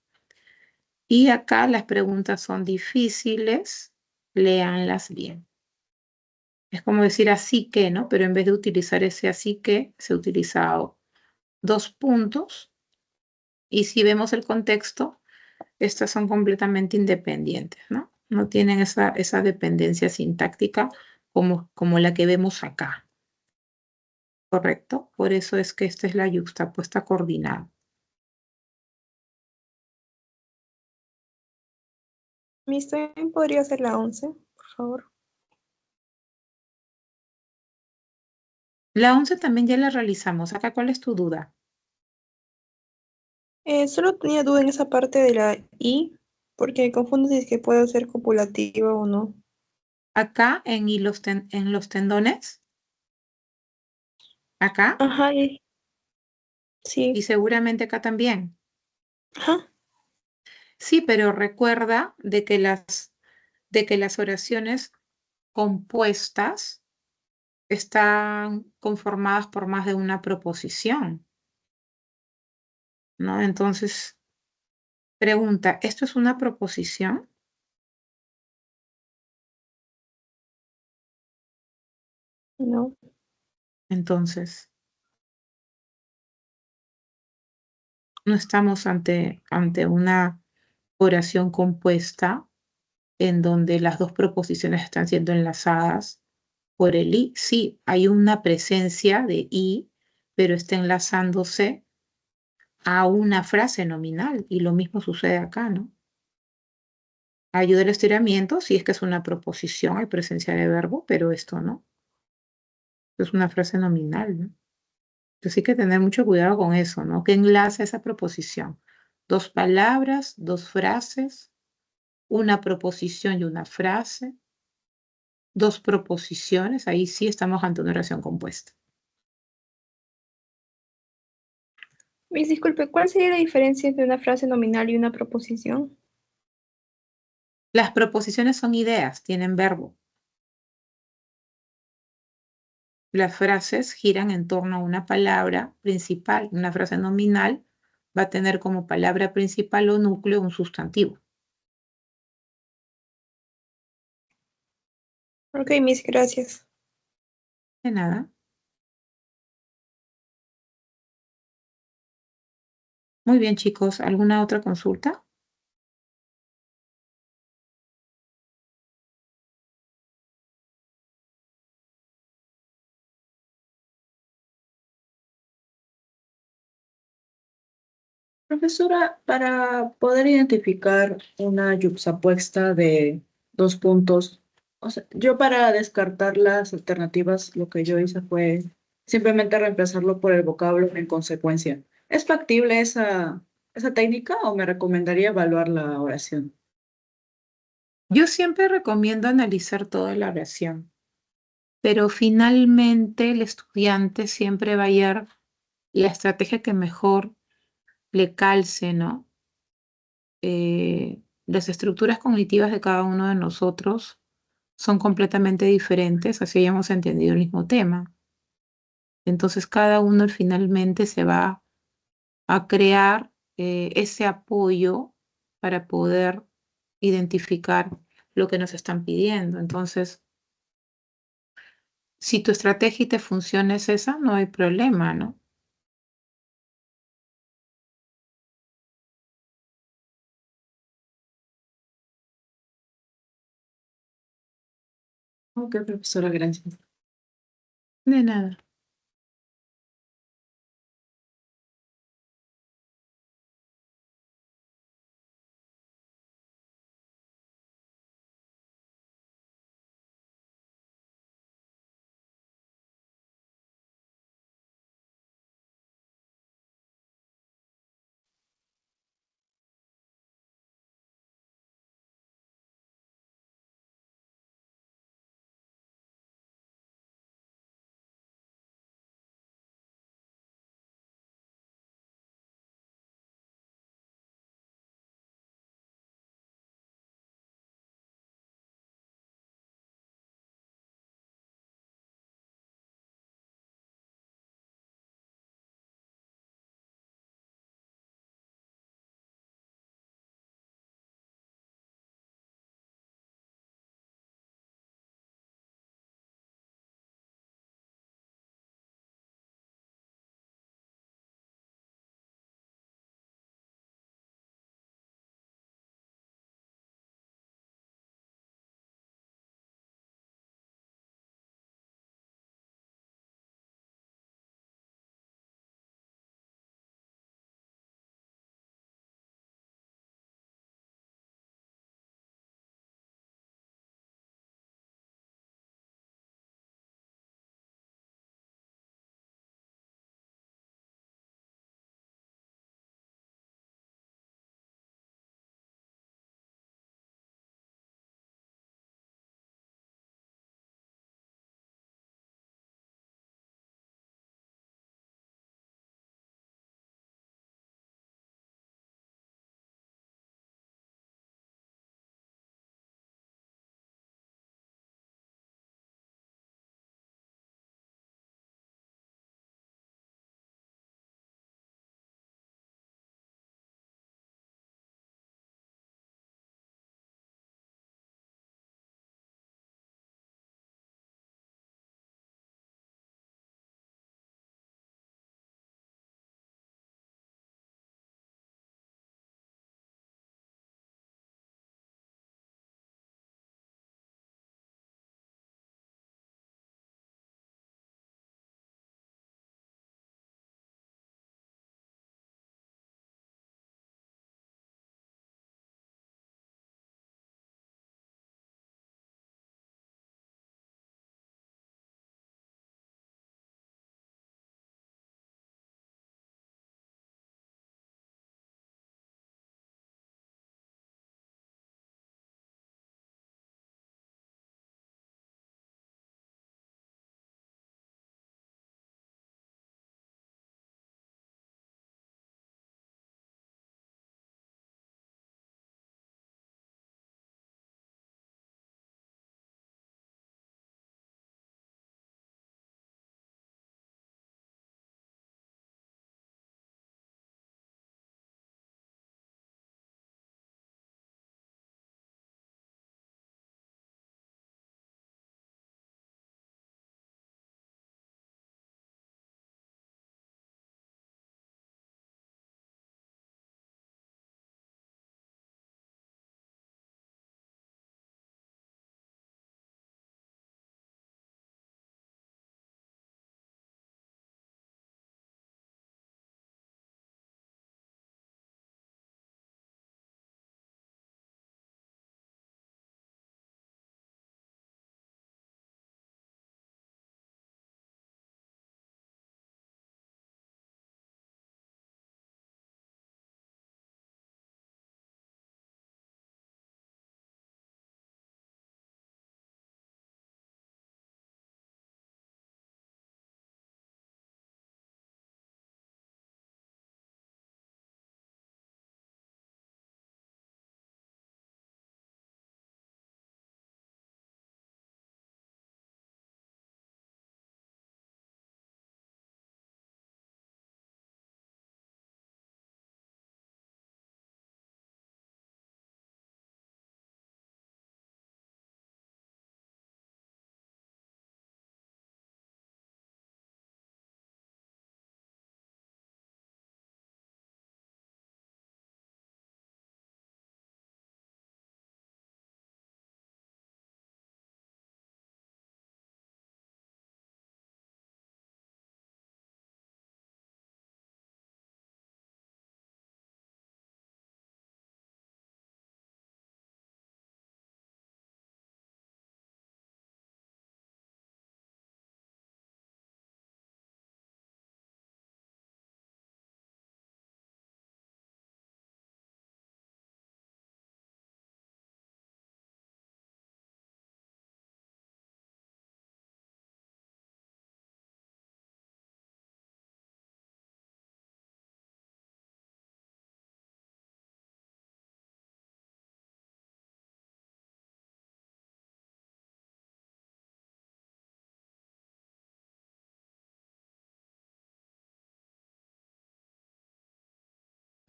Y acá las preguntas son difíciles, léanlas bien. Es como decir así que, ¿no? Pero en vez de utilizar ese así que, se ha utilizado dos puntos. Y si vemos el contexto, estas son completamente independientes, ¿no? No tienen esa dependencia sintáctica como la que vemos acá. ¿Correcto? Por eso es que esta es la yuxtapuesta coordinada. Miss, ¿también podría ser la 11, por favor? La 11 también ya la realizamos. Acá, ¿cuál es tu duda? Solo tenía duda en esa parte de la I, porque me confundo si es que puede ser copulativa o no. Acá en los tendones, acá, Ajá, y sí. seguramente acá también. Ajá. Sí, pero recuerda de que las oraciones compuestas están conformadas por más de una proposición, ¿no? Entonces, pregunta, ¿esto es una proposición? No. Entonces, no estamos ante una oración compuesta en donde las dos proposiciones están siendo enlazadas por el i. Sí, hay una presencia de i, pero está enlazándose a una frase nominal y lo mismo sucede acá, ¿no? Ayuda al estiramiento, si es que es una proposición, hay presencia de verbo, pero esto no. Es una frase nominal, ¿no? Entonces hay que tener mucho cuidado con eso, ¿no? ¿Qué enlaza esa proposición? Dos palabras, dos frases, una proposición y una frase, dos proposiciones, ahí sí estamos ante una oración compuesta. Miss, disculpe, ¿cuál sería la diferencia entre una frase nominal y una proposición? Las proposiciones son ideas, tienen verbo. Las frases giran en torno a una palabra principal. Una frase nominal va a tener como palabra principal o núcleo un sustantivo. Ok, Miss, gracias. De nada. Muy bien, chicos. ¿Alguna otra consulta? Profesora, para poder identificar una yuxtapuesta de dos puntos, o sea, yo para descartar las alternativas, lo que yo hice fue simplemente reemplazarlo por el vocablo en consecuencia. ¿Es factible esa técnica o me recomendaría evaluar la oración? Yo siempre recomiendo analizar toda la oración, pero finalmente el estudiante siempre va a hallar la estrategia que mejor le calce, ¿no? Las estructuras cognitivas de cada uno de nosotros son completamente diferentes, así hayamos entendido el mismo tema. Entonces cada uno finalmente se va a crear ese apoyo para poder identificar lo que nos están pidiendo. Entonces, si tu estrategia y te funciona es esa, no hay problema, ¿no? Ok, profesora, gracias. De nada.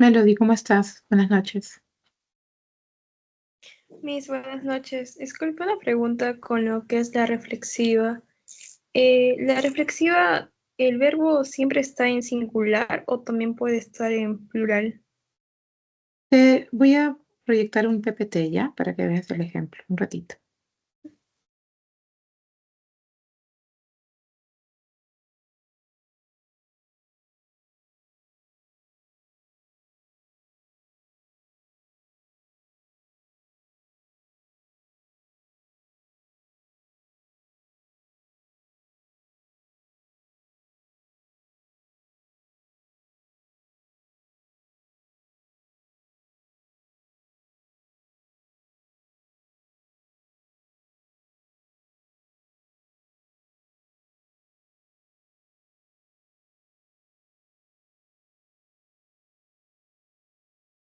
Melody, ¿cómo estás? Buenas noches. Mis buenas noches. Disculpe una pregunta con lo que es la reflexiva. La reflexiva, ¿el verbo siempre está en singular o también puede estar en plural? Te voy a proyectar un PPT ya para que veas el ejemplo un ratito.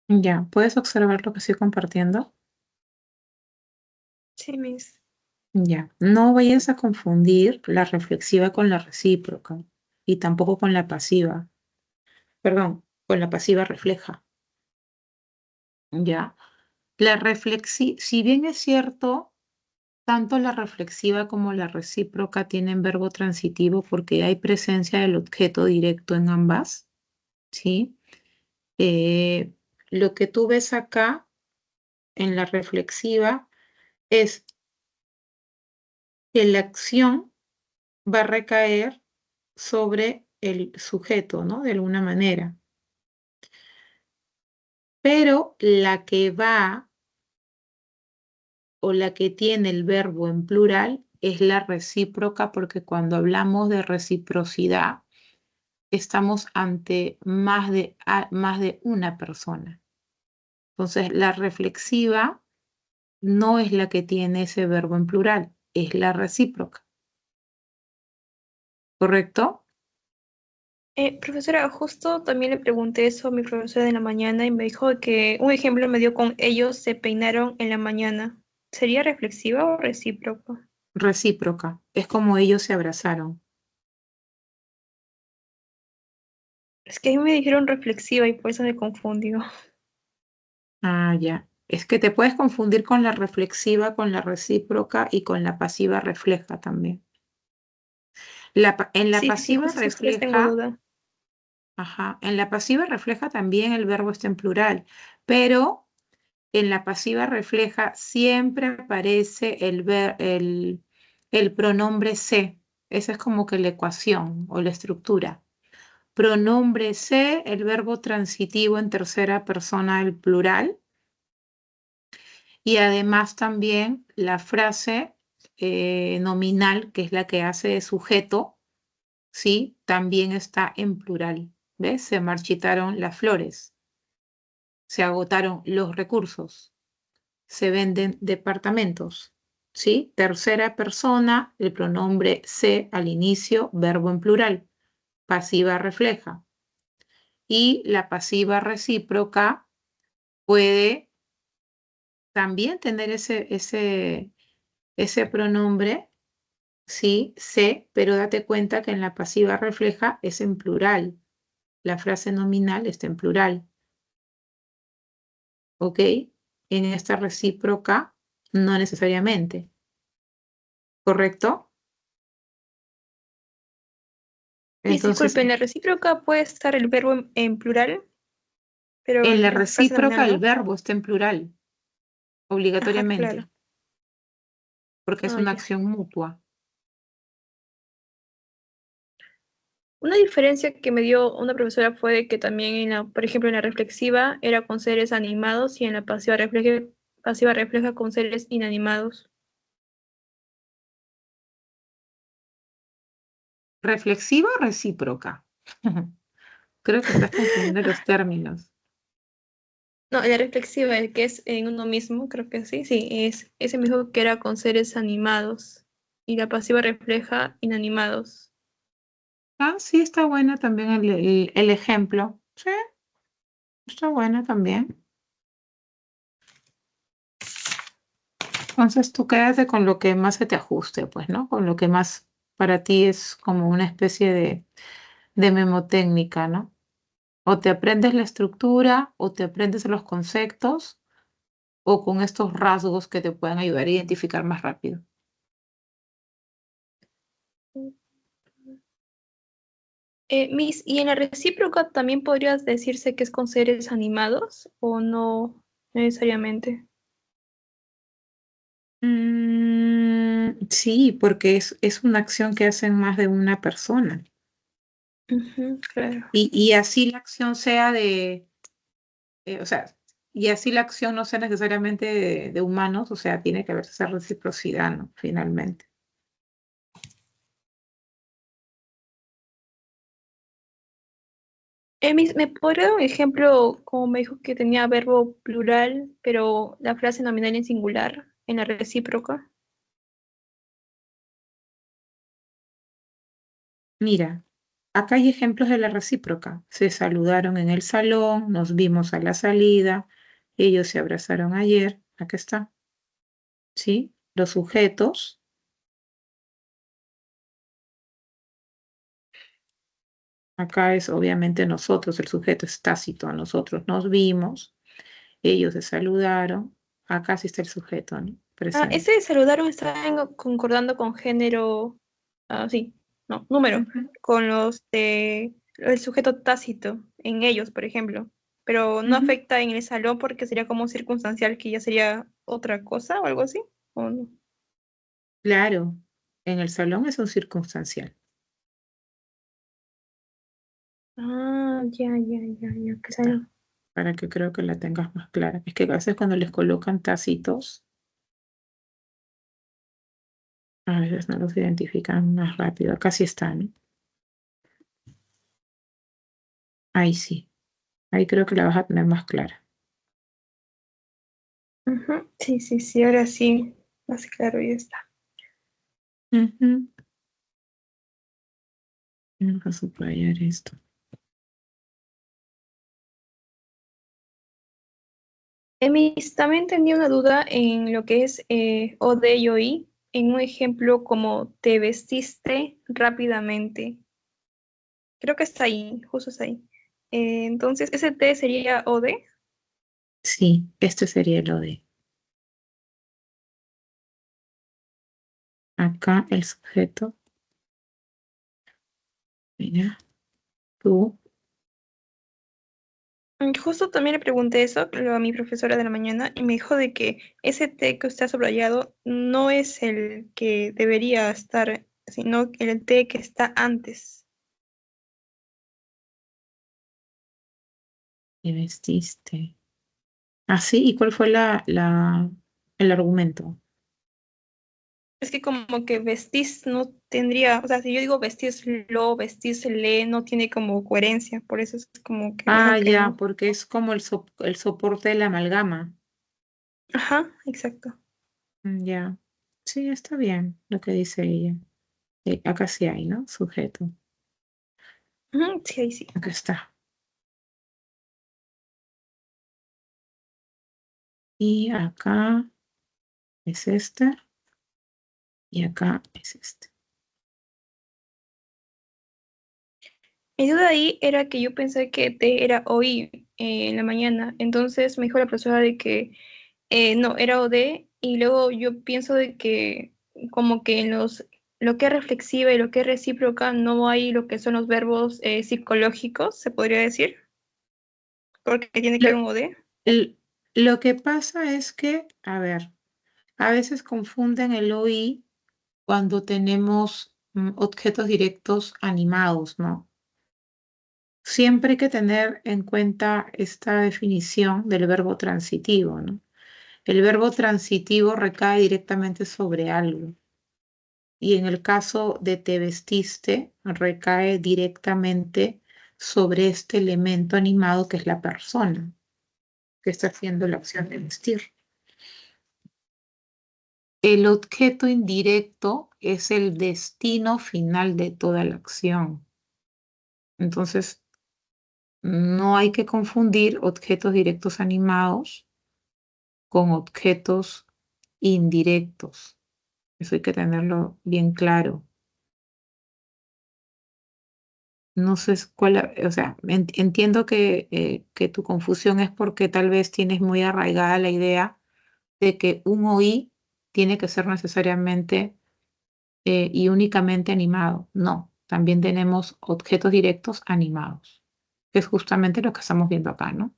Ya, ¿puedes observar lo que estoy compartiendo? Sí, Miss. Ya, no vayas a confundir la reflexiva con la recíproca y tampoco con la pasiva. Perdón, con la pasiva refleja. Ya, si bien es cierto, tanto la reflexiva como la recíproca tienen verbo transitivo porque hay presencia del objeto directo en ambas, ¿sí? Lo que tú ves acá en la reflexiva es que la acción va a recaer sobre el sujeto, ¿no? De alguna manera. Pero la que va o la que tiene el verbo en plural es la recíproca, porque cuando hablamos de reciprocidad, estamos ante más de una persona. Entonces, la reflexiva no es la que tiene ese verbo en plural, es la recíproca. ¿Correcto? Profesora, justo también le pregunté eso a mi profesora de la mañana y me dijo que un ejemplo me dio con ellos se peinaron en la mañana. ¿Sería reflexiva o recíproca? Recíproca. Es como ellos se abrazaron. Es que a mí me dijeron reflexiva y por eso me confundió. Ah, ya. Es que te puedes confundir con la reflexiva, con la recíproca y con la pasiva refleja también. En la Sí, pasiva justo esos tres tengo refleja, duda. ajá, en la pasiva refleja también el verbo está en plural, pero en la pasiva refleja siempre aparece el pronombre se. Esa es como que la ecuación o la estructura. Pronombre se, el verbo transitivo en tercera persona del plural. Y además también la frase nominal, que es la que hace de sujeto, ¿sí? También está en plural. ¿Ves? Se marchitaron las flores, se agotaron los recursos, se venden departamentos, ¿sí? Tercera persona, el pronombre se al inicio, verbo en plural, pasiva refleja. Y la pasiva recíproca puede también tener ese pronombre. Sí, sé, pero date cuenta que en la pasiva refleja es en plural. La frase nominal está en plural. ¿Ok? En esta recíproca, no necesariamente. ¿Correcto? Entonces, Disculpe, en la recíproca puede estar el verbo en plural, pero en en la la frase recíproca nominal el no. verbo está en plural, Ajá, obligatoriamente, claro. porque es Ah, una ya. acción mutua. Una diferencia que me dio una profesora fue de que también por ejemplo, en la reflexiva era con seres animados y en la pasiva refleja con seres inanimados. ¿Reflexiva o recíproca? Creo que estás confundiendo los términos. No, la reflexiva, el que es en uno mismo, creo que sí, es ese mismo que era con seres animados y la pasiva refleja inanimados. Ah, sí, está buena también el ejemplo. Sí, está buena también. Entonces tú quédate con lo que más se te ajuste, pues, ¿no? Con lo que más para ti es como una especie de memotécnica, ¿no? O te aprendes la estructura, o te aprendes los conceptos, o con estos rasgos que te pueden ayudar a identificar más rápido. Miss, ¿y en la recíproca también podrías decirse que es con seres animados o no necesariamente? Sí, porque es una acción que hacen más de una persona. Ujú, claro. Y así la acción sea o sea, y así la acción no sea necesariamente de humanos, o sea, tiene que haber esa reciprocidad, ¿no? Finalmente. Miss, ¿me podría dar un ejemplo, como me dijo que tenía verbo plural, pero la frase nominal en singular, en la recíproca? Mira, acá hay ejemplos de la recíproca. Se saludaron en el salón, nos vimos a la salida, ellos se abrazaron ayer. Acá está. ¿Sí? Los sujetos. Acá es obviamente nosotros, el sujeto es tácito, nosotros nos vimos, ellos se saludaron. Acá sí está el sujeto, ¿no? Ah, Presente. ese saludaron está concordando con género, sí, no, número, Ujú. con los de el sujeto tácito, en ellos, por ejemplo, pero no Ujú. afecta en el salón porque sería como circunstancial, que ya sería otra cosa o algo así, ¿o no? Claro, en el salón es un circunstancial. Ah, ya, Está, claro. para que creo que la tengas más clara. Es que a veces cuando les colocan tácitos, a veces no los identifican más rápido. Acá sí están. Ahí sí. Ahí creo que la vas a tener más clara. Ujú, sí, ahora sí, más claro, ya está. Ujú. Vamos a subrayar esto. Emis, también tenía una duda en lo que es OD y OI, en un ejemplo como te vestiste rápidamente. Creo que está ahí, justo está ahí. Entonces, ¿ese T sería OD? Sí, este sería lo de. Acá el sujeto. Mira, tú. Justo también le pregunté eso a mi profesora de la mañana y me dijo de que ese T que usted ha subrayado no es el que debería estar, sino el T que está antes. Te vestiste. Ah, sí. ¿Y cuál fue el argumento? Es que como que vestis no tendría, o sea, si yo digo vestis lo, vestis le, no tiene como coherencia, por eso es como que me Ah, dijo que ya, no. porque es como el soporte de la amalgama. Ajá, exacto. Ya. Sí, está bien lo que dice ella. Acá sí hay, ¿no? Sujeto. Ujú, sí, ahí sí. Acá está. Y acá es este. Y acá es este. Mi duda ahí era que yo pensé que T era OI en la mañana, entonces me dijo la profesora de que no, era OD, y luego yo pienso de que como que en lo que es reflexiva y lo que es recíproca no hay lo que son los verbos psicológicos, se podría decir, porque tiene que Lo, haber un OD. el- lo que pasa es que, a ver, a veces confunden el OI cuando tenemos objetos directos animados, ¿no? Siempre hay que tener en cuenta esta definición del verbo transitivo, ¿no? El verbo transitivo recae directamente sobre algo y en el caso de te vestiste, recae directamente sobre este elemento animado que es la persona que está haciendo la acción de vestir. El objeto indirecto es el destino final de toda la acción. Entonces, no hay que confundir objetos directos animados con objetos indirectos. Eso hay que tenerlo bien claro. No sé cuál, o sea, entiendo que tu confusión es porque tal vez tienes muy arraigada la idea de que un OI tiene que ser necesariamente y únicamente animado. No, también tenemos objetos directos animados, que es justamente lo que estamos viendo acá, ¿no?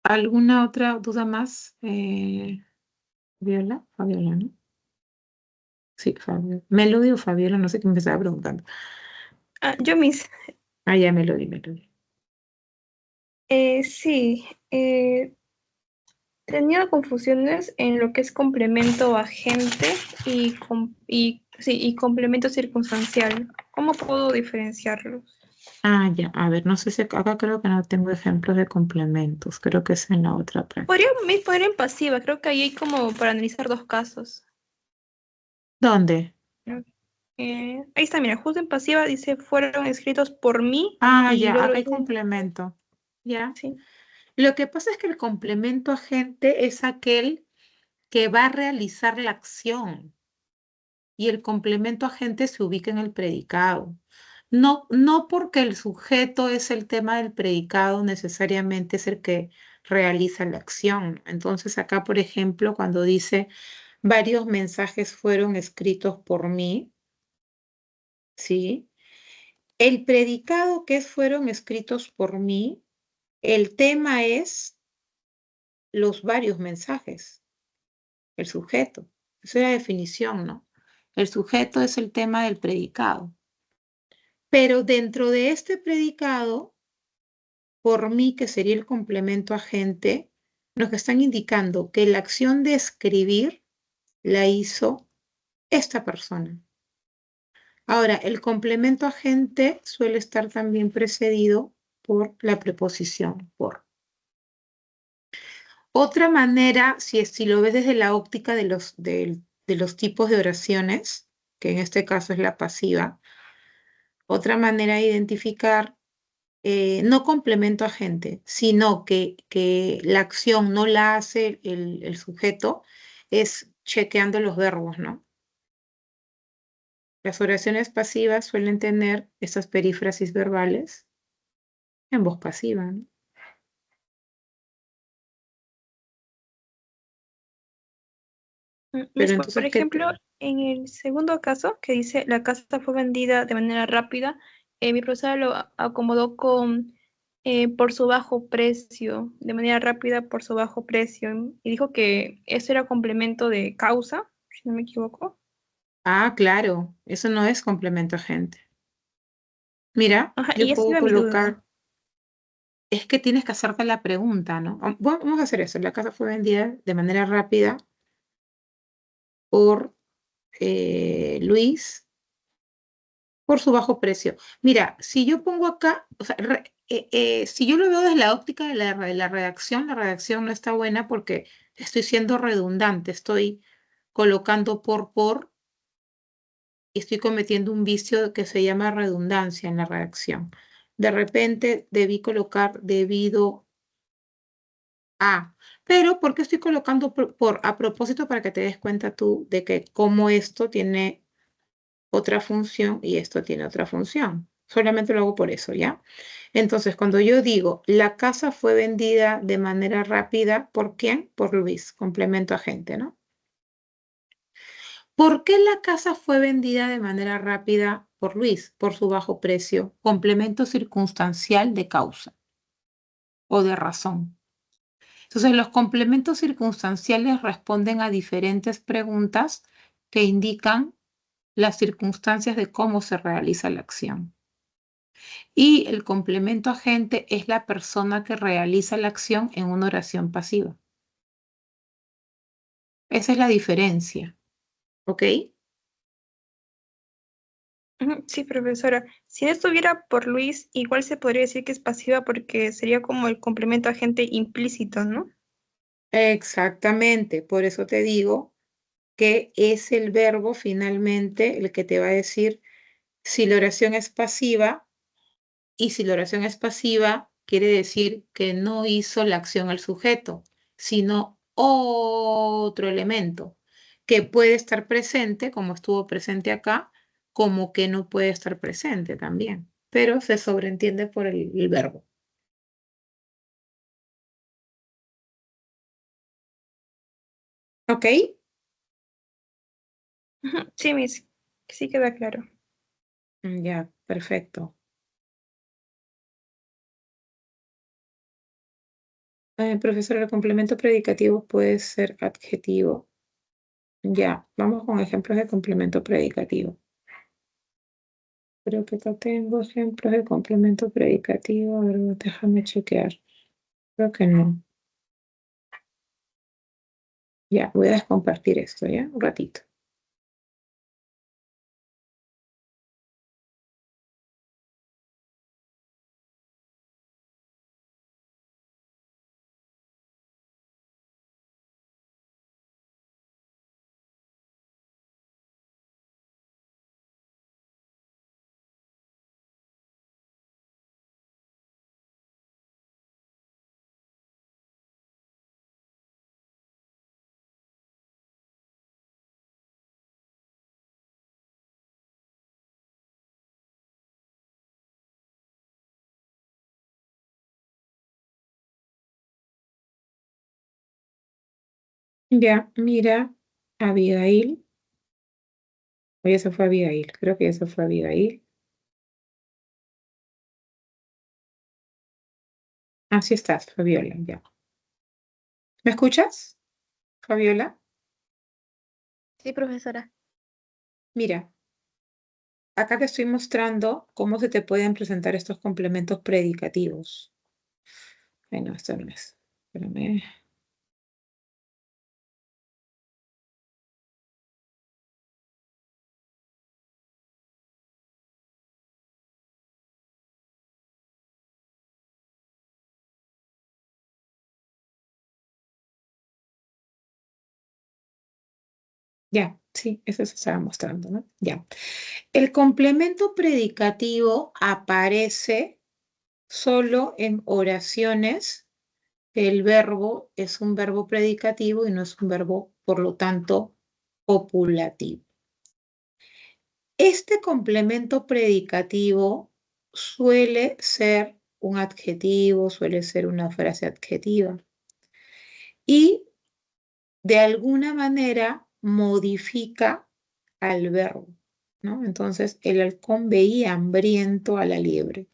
¿Alguna otra duda más, Fabiola? Fabiola, ¿no? Sí, Fabiola. Melody o Fabiola, no sé qué me estaba preguntando. Yo mis. Ah, ya, Melody. Sí, tenía confusiones en lo que es complemento agente y complemento circunstancial. ¿Cómo puedo diferenciarlos? Ah, ya, a ver, no sé si acá creo que no tengo ejemplos de complementos, creo que es en la otra práctica. Podría poner en pasiva, creo que ahí hay como para analizar dos casos. ¿Dónde? Ahí está, mira, justo en pasiva dice fueron escritos por mí Ah, y ya, el otro acá hay dice, complemento. Ya. sí. Lo que pasa es que el complemento agente es aquel que va a realizar la acción y el complemento agente se ubica en el predicado. No, no porque el sujeto es el tema del predicado, necesariamente es el que realiza la acción. Entonces acá, por ejemplo, cuando dice varios mensajes fueron escritos por mí, ¿sí? El predicado que fueron escritos por mí, el tema es los varios mensajes, el sujeto. Esa es la definición, ¿no? El sujeto es el tema del predicado. Pero dentro de este predicado, por mí, que sería el complemento agente, nos están indicando que la acción de escribir la hizo esta persona. Ahora, el complemento agente suele estar también precedido por la preposición por. Otra manera, si lo ves desde la óptica de los tipos de oraciones, que en este caso es la pasiva, otra manera de identificar no complemento agente, sino que la acción no la hace el sujeto, es chequeando los verbos, ¿no? Las oraciones pasivas suelen tener esas perífrasis verbales en voz pasiva, ¿no? Pero Por entonces, ejemplo, en el segundo caso, que dice la casa fue vendida de manera rápida, mi profesora lo acomodó con por su bajo precio, de manera rápida por su bajo precio, y dijo que eso era complemento de causa, si no me equivoco. claro, eso no es complemento agente. Mira, Ajá, yo y esa puedo era mi duda. colocar, es que tienes que hacerte la pregunta, ¿no? Vamos a hacer eso. La casa fue vendida de manera rápida por Luis por su bajo precio. Mira, si yo pongo acá, o sea, si yo lo veo desde la óptica de la redacción no está buena porque estoy siendo redundante, estoy colocando por y estoy cometiendo un vicio que se llama redundancia en la redacción. De repente debí colocar debido a, pero ¿por qué estoy colocando por a propósito para que te des cuenta tú de que como esto tiene otra función y esto tiene otra función? Solamente lo hago por eso, ¿ya? Entonces, cuando yo digo, la casa fue vendida de manera rápida, ¿por quién? Por Luis, complemento agente, ¿no? ¿Por qué la casa fue vendida de manera rápida por Luis? Por su bajo precio, complemento circunstancial de causa o de razón. Entonces, los complementos circunstanciales responden a diferentes preguntas que indican las circunstancias de cómo se realiza la acción. Y el complemento agente es la persona que realiza la acción en una oración pasiva. Esa es la diferencia, ¿ok? Sí, profesora. Si no estuviera por Luis, igual se podría decir que es pasiva porque sería como el complemento agente implícito, ¿no? Exactamente, por eso te digo que es el verbo finalmente el que te va a decir si la oración es pasiva, y si la oración es pasiva quiere decir que no hizo la acción el sujeto, sino otro elemento. que puede estar presente, como estuvo presente acá, como que no puede estar presente también, pero se sobreentiende por el verbo. ¿Ok? Ujú, sí, Miss, sí queda claro. Ya, perfecto. Profesor, el complemento predicativo puede ser adjetivo. Ya, vamos con ejemplos de complemento predicativo. Creo que acá tengo ejemplos de complemento predicativo. A ver, déjame chequear. Creo que no. Ya, voy a descompartir esto, ¿ya? Un ratito. Ya, mira, Abigail. Oye, esa fue Abigail. Creo que esa fue Abigail. Así estás, Fabiola, ya. ¿Me escuchas, Fabiola? Sí, profesora. Mira, acá te estoy mostrando cómo se te pueden presentar estos complementos predicativos. Bueno, esto no es. Espérame. Ya, sí, eso se estaba mostrando, ¿no? Ya. El complemento predicativo aparece solo en oraciones que el verbo es un verbo predicativo y no es un verbo, por lo tanto, copulativo. Este complemento predicativo suele ser un adjetivo, suele ser una frase adjetiva y de alguna manera modifica al verbo, ¿no? Entonces, el halcón veía hambriento a la liebre.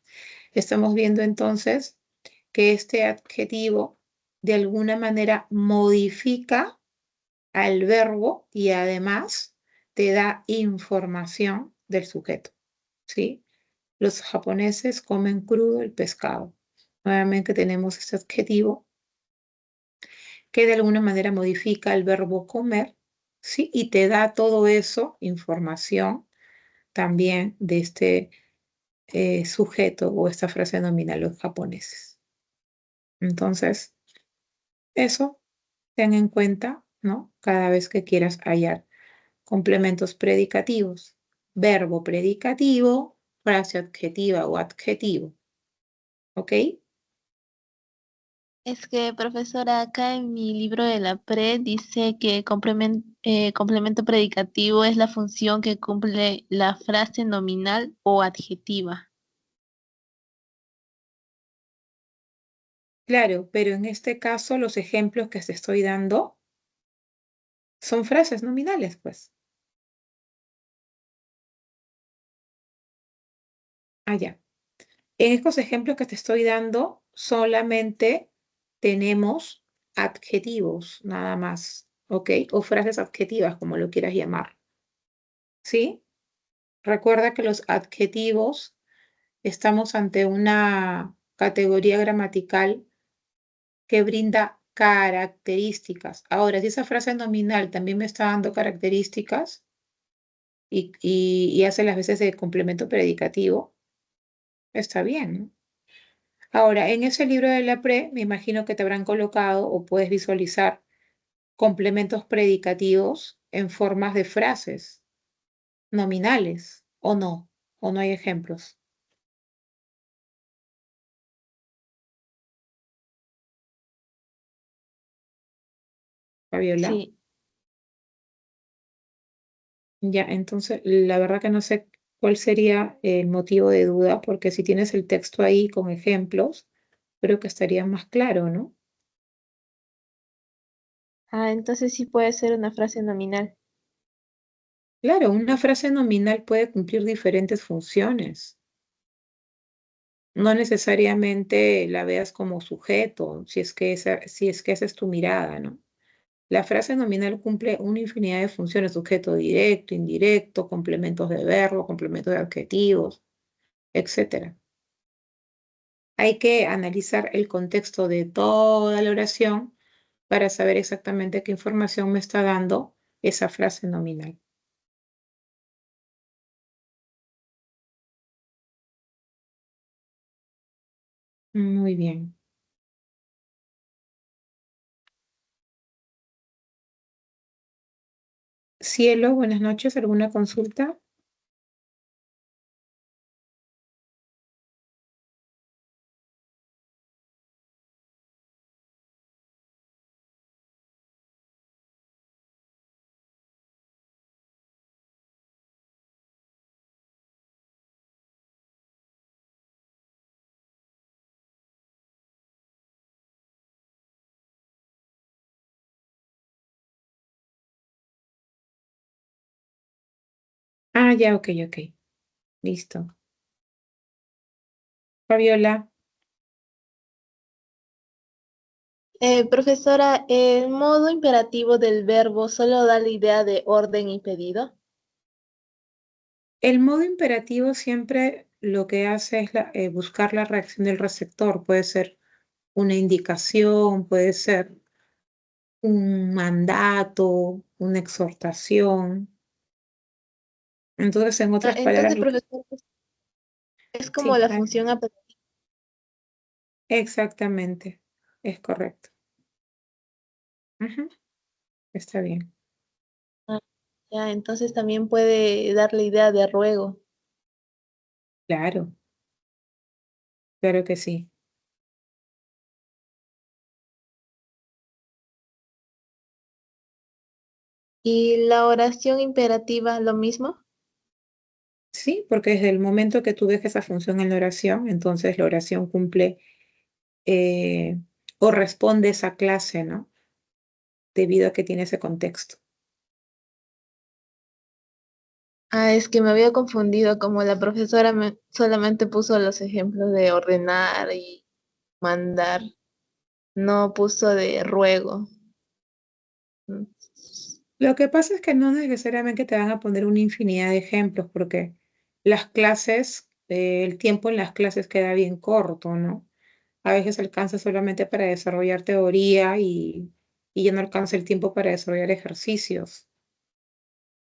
Estamos viendo entonces que este adjetivo de alguna manera modifica al verbo y además te da información del sujeto, ¿sí? Los japoneses comen crudo el pescado. Nuevamente tenemos este adjetivo que de alguna manera modifica el verbo comer, ¿sí? Y te da todo eso, información también de este sujeto o esta frase nominal los japoneses. Entonces, eso ten en cuenta, ¿no? Cada vez que quieras hallar complementos predicativos, verbo predicativo, frase adjetiva o adjetivo, ¿ok? Es que, profesora, acá en mi libro de la PRE dice que complemento predicativo es la función que cumple la frase nominal o adjetiva. Claro, pero en este caso los ejemplos que te estoy dando son frases nominales, pues. Allá. En estos ejemplos que te estoy dando solamente tenemos adjetivos, nada más, ¿ok? O frases adjetivas, como lo quieras llamar, ¿sí? Recuerda que los adjetivos estamos ante una categoría gramatical que brinda características. Ahora, si esa frase nominal también me está dando características y hace las veces de complemento predicativo, está bien, ¿no? Ahora, en ese libro de la PRE, me imagino que te habrán colocado o puedes visualizar complementos predicativos en formas de frases nominales, o no hay ejemplos. Fabiola. Sí, Ya, entonces, la verdad que no sé cuál sería el motivo de duda, porque si tienes el texto ahí con ejemplos, creo que estaría más claro, ¿no? Ah, entonces sí puede ser una frase nominal. Claro, una frase nominal puede cumplir diferentes funciones. No necesariamente la veas como sujeto, si es que esa es tu mirada, ¿no? La frase nominal cumple una infinidad de funciones, sujeto directo, indirecto, complementos de verbo, complementos de adjetivos, etcétera. Hay que analizar el contexto de toda la oración para saber exactamente qué información me está dando esa frase nominal. Muy bien. Cielo, buenas noches. ¿Alguna consulta? Ah, ya, ok, ok. Listo. Fabiola, Profesora, ¿el modo imperativo del verbo solo da la idea de orden y pedido? el modo imperativo siempre lo que hace es buscar la reacción del receptor. Puede ser una indicación, puede ser un mandato, una exhortación. Entonces, en Ah, otras palabras, entonces, profesor, es como sí, la función exactamente, es correcto. Ujú, está bien, ya, entonces también puede dar la idea de ruego. claro, claro que sí. ¿Y la oración imperativa lo mismo? Sí, porque desde el momento que tú dejes esa función en la oración, entonces la oración cumple eh, o responde esa clase, ¿no? Debido a que tiene ese contexto. Ah, es que me había confundido, como la profesora solamente puso los ejemplos de ordenar y mandar, no puso de ruego. Mm. Lo que pasa es que no necesariamente te van a poner una infinidad de ejemplos, porque las clases, el tiempo en las clases queda bien corto, ¿no? A veces alcanza solamente para desarrollar teoría y ya no alcanza el tiempo para desarrollar ejercicios.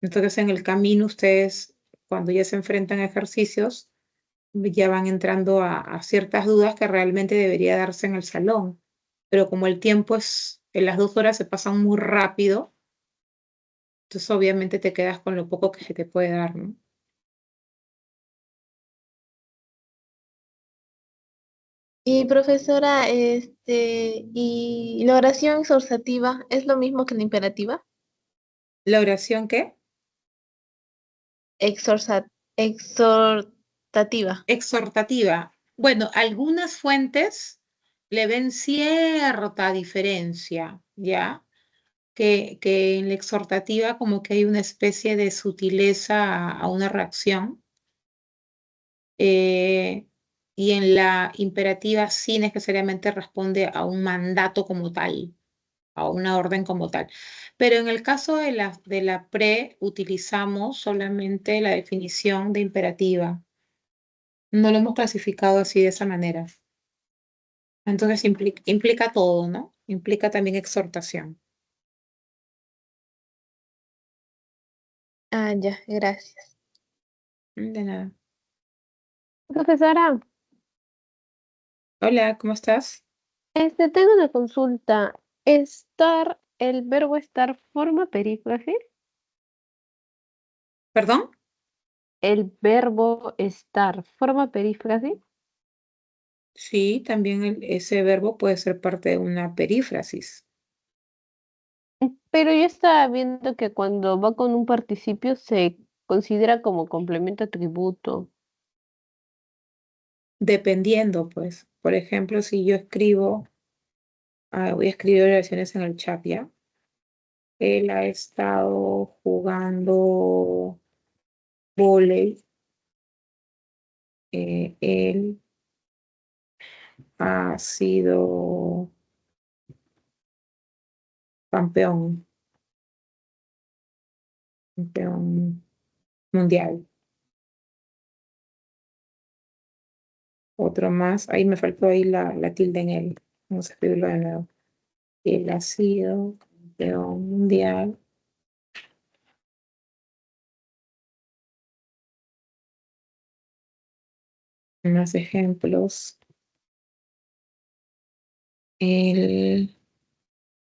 Entonces, en el camino, ustedes, cuando ya se enfrentan a ejercicios, ya van entrando a ciertas dudas que realmente debería darse en el salón. Pero como el tiempo en las 2 horas se pasan muy rápido, entonces obviamente te quedas con lo poco que se te puede dar, ¿no? Y profesora, ¿y la oración exhortativa es lo mismo que la imperativa? ¿La oración qué? Exorza- exhortativa. Exhortativa. Bueno, algunas fuentes le ven cierta diferencia, ¿ya? Que en la exhortativa como que hay una especie de sutileza a una reacción, eh, y en la imperativa sí necesariamente responde a un mandato como tal, a una orden como tal. Pero en el caso de la pre, utilizamos solamente la definición de imperativa. No lo hemos clasificado así de esa manera. Entonces implica todo, ¿no? Implica también exhortación. Ah, ya, gracias. De nada. Profesora, Hola, ¿cómo estás? tengo una consulta. ¿El verbo estar forma perífrasis? ¿Perdón? ¿El verbo estar forma perífrasis? Sí, también ese verbo puede ser parte de una perífrasis. Pero yo estaba viendo que cuando va con un participio se considera como complemento atributo. Dependiendo, pues. Por ejemplo, si yo escribo, voy a escribir oraciones en el chat, ¿ya? Él ha estado jugando vóley. Él ha sido campeón mundial. Otro más. Ahí me faltó ahí la tilde en él. Vamos a escribirlo de nuevo. Él ha sido campeón mundial. Más ejemplos. Él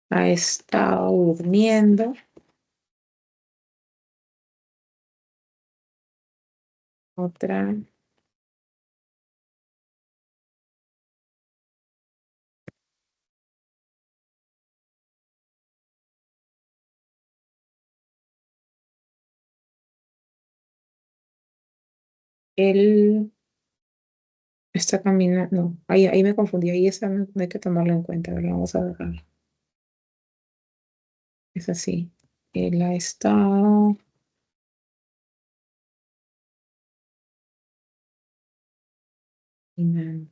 ha estado durmiendo. Otra. Él está caminando. No, ahí me confundí. Ahí esa no hay que tomarlo en cuenta. A ver, vamos a ver. Es así. Él ha estado caminando.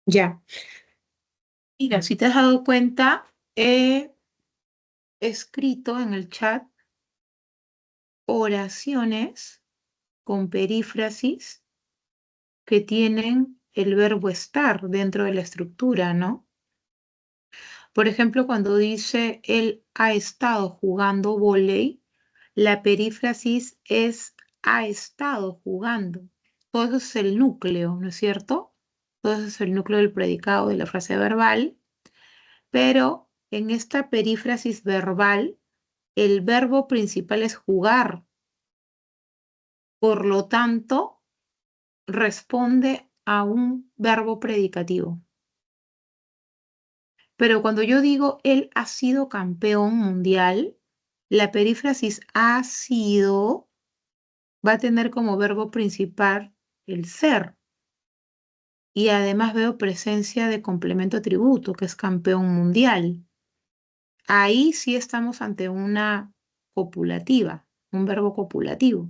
Ya. Mira, si te has dado cuenta, he escrito en el chat oraciones con perífrasis que tienen el verbo estar dentro de la estructura, ¿no? Por ejemplo, cuando dice él ha estado jugando vóley, la perífrasis es ha estado jugando. Todo eso es el núcleo, ¿no es cierto? Todo eso es el núcleo del predicado de la frase verbal, pero en esta perífrasis verbal, el verbo principal es jugar. Por lo tanto, responde a un verbo predicativo. Pero cuando yo digo él ha sido campeón mundial, la perífrasis ha sido va a tener como verbo principal el ser. Y además veo presencia de complemento atributo, que es campeón mundial. Ahí sí estamos ante una copulativa, un verbo copulativo.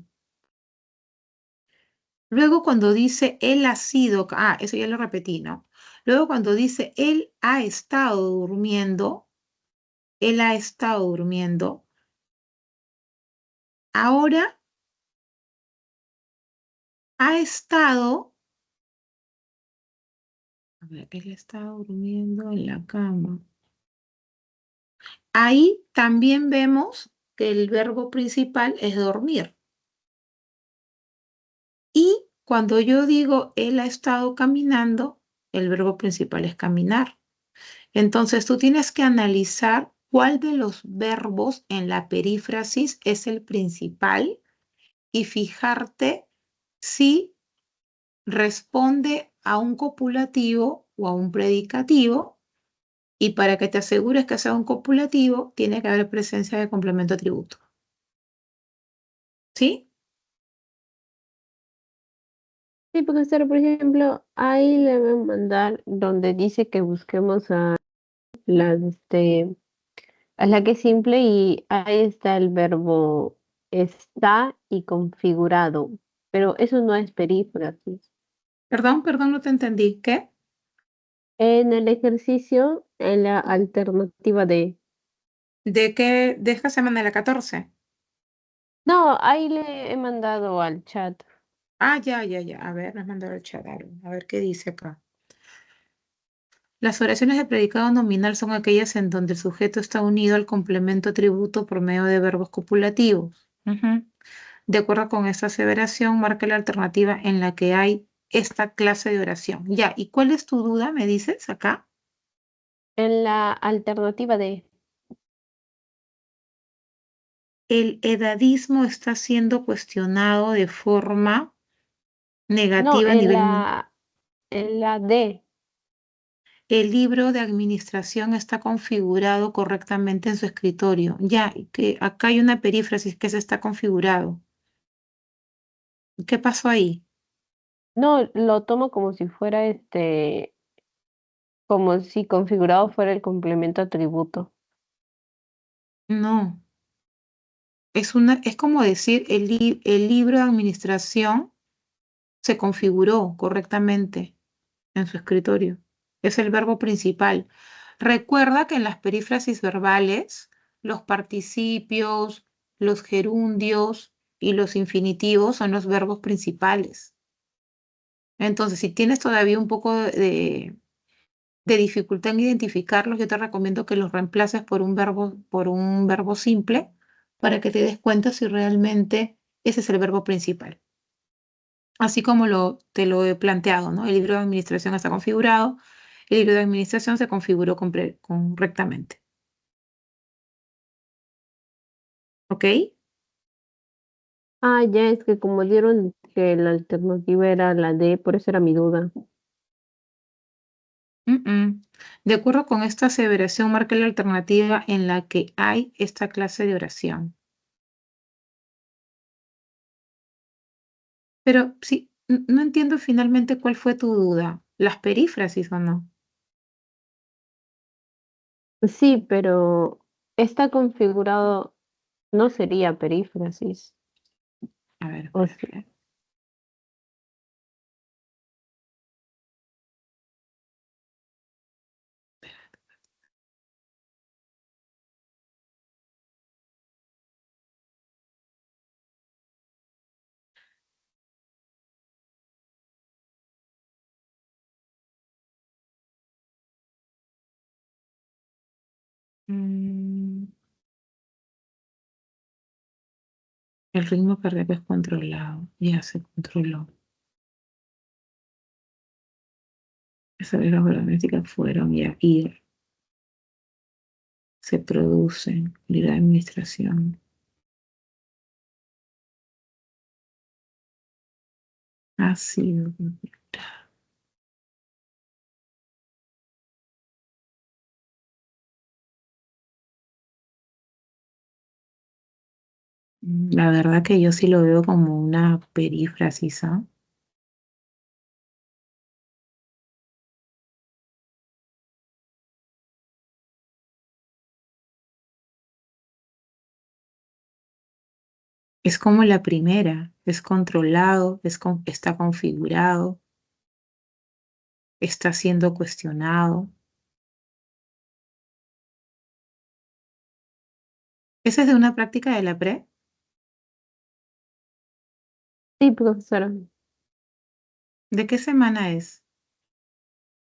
Luego cuando dice él ha sido, eso ya lo repetí, ¿no? Luego cuando dice él ha estado durmiendo, él ha estado durmiendo, ahora ha estado, a ver, él está durmiendo en la cama. Ahí también vemos que el verbo principal es dormir. Y cuando yo digo él ha estado caminando, el verbo principal es caminar. Entonces tú tienes que analizar cuál de los verbos en la perífrasis es el principal y fijarte si responde a un copulativo o a un predicativo. Y para que te asegures que sea un copulativo, tiene que haber presencia de complemento atributo. ¿Sí? Sí, profesor, por ejemplo, ahí le voy a mandar donde dice que busquemos la, este, a la que es simple y ahí está el verbo está y configurado, pero eso no es perífrasis. Perdón, no te entendí. ¿Qué? En el ejercicio, en la alternativa de... ¿De qué? ¿De esta semana, la 14? No, ahí le he mandado al chat. Ya. A ver, nos mandó el chat algo. A ver qué dice acá. Las oraciones de predicado nominal son aquellas en donde el sujeto está unido al complemento atributo por medio de verbos copulativos. De acuerdo con esta aseveración, marca la alternativa en la que hay esta clase de oración. Ya, ¿y cuál es tu duda? ¿Me dices acá? En la alternativa de... El edadismo está siendo cuestionado de forma No, negativa a nivel... en la D. el libro de administración está configurado correctamente en su escritorio. Ya, que acá hay una perífrasis que se está configurado. ¿Qué pasó ahí? No, lo tomo como si fuera como si configurado fuera el complemento atributo. No, es como decir el libro de administración se configuró correctamente en su escritorio. Es el verbo principal. Recuerda que en las perífrasis verbales, los participios, los gerundios y los infinitivos son los verbos principales. Entonces, si tienes todavía un poco de dificultad en identificarlos, yo te recomiendo que los reemplaces por un verbo simple para que te des cuenta si realmente ese es el verbo principal. Así como te lo he planteado, ¿no? El libro de administración está configurado, el libro de administración se configuró correctamente. ¿Ok? Ah, ya es que como dieron que la alternativa era la D, por eso era mi duda. De acuerdo con esta aseveración, marca la alternativa en la que hay esta clase de oración. Pero sí, no entiendo finalmente cuál fue tu duda. ¿Las perífrasis o no? Sí, pero está configurado, no sería perífrasis. A ver, O espera, sí. Mm, el ritmo cardíaco es controlado. Ya se controló. Esas las gramáticas fueron ya ir. Se producen. Unidad de administración. Ha sido. La verdad que yo sí lo veo como una perífrasis, ¿ah? Es como la primera, es controlado, está configurado, está siendo cuestionado. ¿Esa es de una práctica de la pre? Sí, profesora. ¿De qué semana es?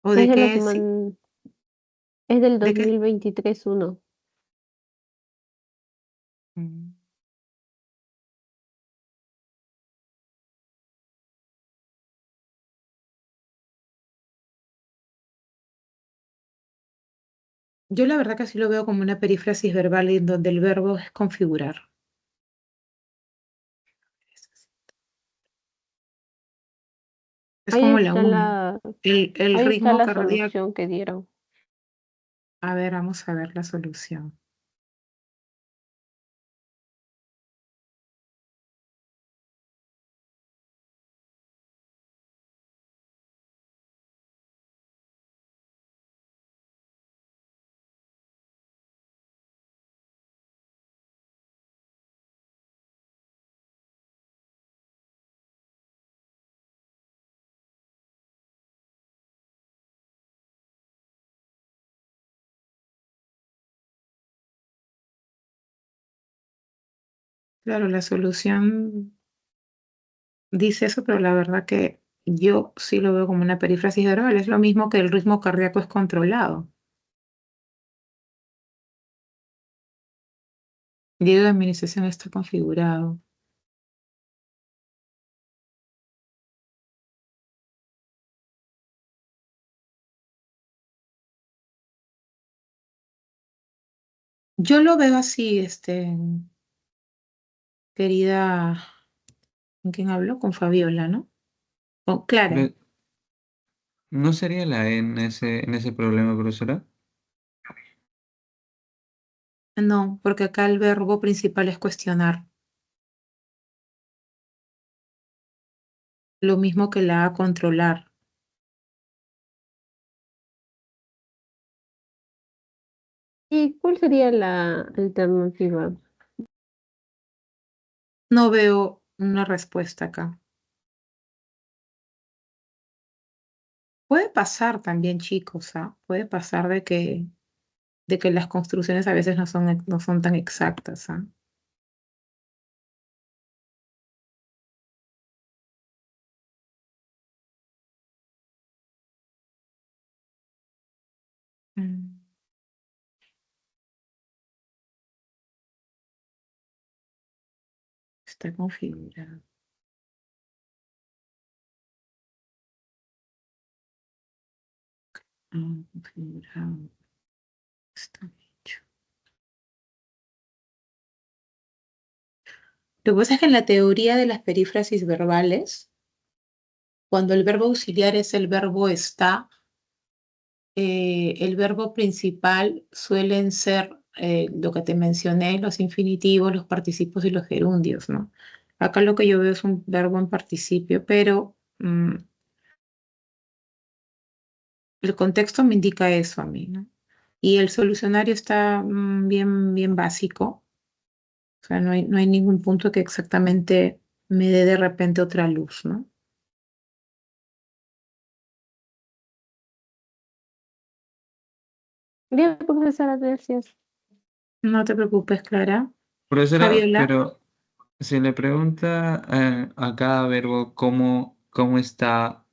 ¿O Es de de la qué es? ¿Sí? semana, es del ¿De qué? 2023-1. Mm. Yo la verdad que sí lo veo como una perífrasis verbal en donde el verbo es configurar. Es Ahí como la está 1. El ahí está ritmo la cardíaco. solución que dieron. A ver, vamos a ver la solución. Claro, la solución dice eso, pero la verdad que yo sí lo veo como una perífrasis verbal. Es lo mismo que el ritmo cardíaco es controlado. El diario de administración está configurado. Yo lo veo así, querida, ¿con quién hablo? Con Fabiola, ¿no? Con Clara. Pero, ¿No sería la E en ese problema, profesora? No, porque acá el verbo principal es cuestionar. Lo mismo que la A, controlar. ¿Y cuál sería la alternativa? No veo una respuesta acá. Puede pasar también, chicos, ¿ah? Puede pasar de que las construcciones a veces no son tan exactas, ¿ah? Mm, Está configurado. Configurado. Está hecho. Lo que pasa es que en la teoría de las perífrasis verbales, cuando el verbo auxiliar es el verbo está, el verbo principal suelen ser lo que te mencioné, los infinitivos, los participos y los gerundios, ¿no? Acá lo que yo veo es un verbo en participio, pero el contexto me indica eso a mí, ¿no? Y el solucionario está bien básico, o sea, no hay ningún punto que exactamente me dé de repente otra luz, ¿no? Bien, profesora, gracias. No te preocupes, Clara. Profesora, Fabiola. pero si le pregunta a cada verbo cómo está,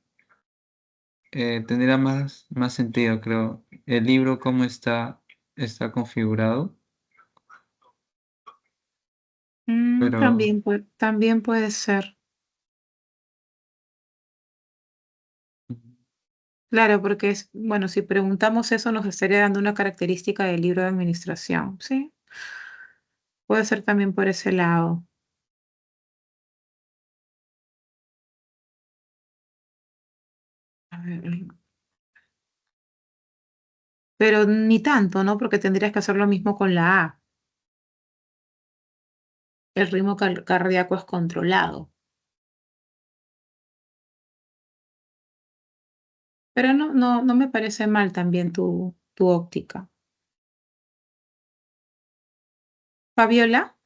tendría más sentido, creo. El libro, cómo está configurado, pero También puede ser. Claro, porque bueno, si preguntamos eso nos estaría dando una característica del libro de administración, ¿sí? Puede ser también por ese lado. A ver, pero ni tanto, ¿no? Porque tendrías que hacer lo mismo con la A. El ritmo cardíaco es controlado. Pero no me parece mal también tu óptica. Fabiola,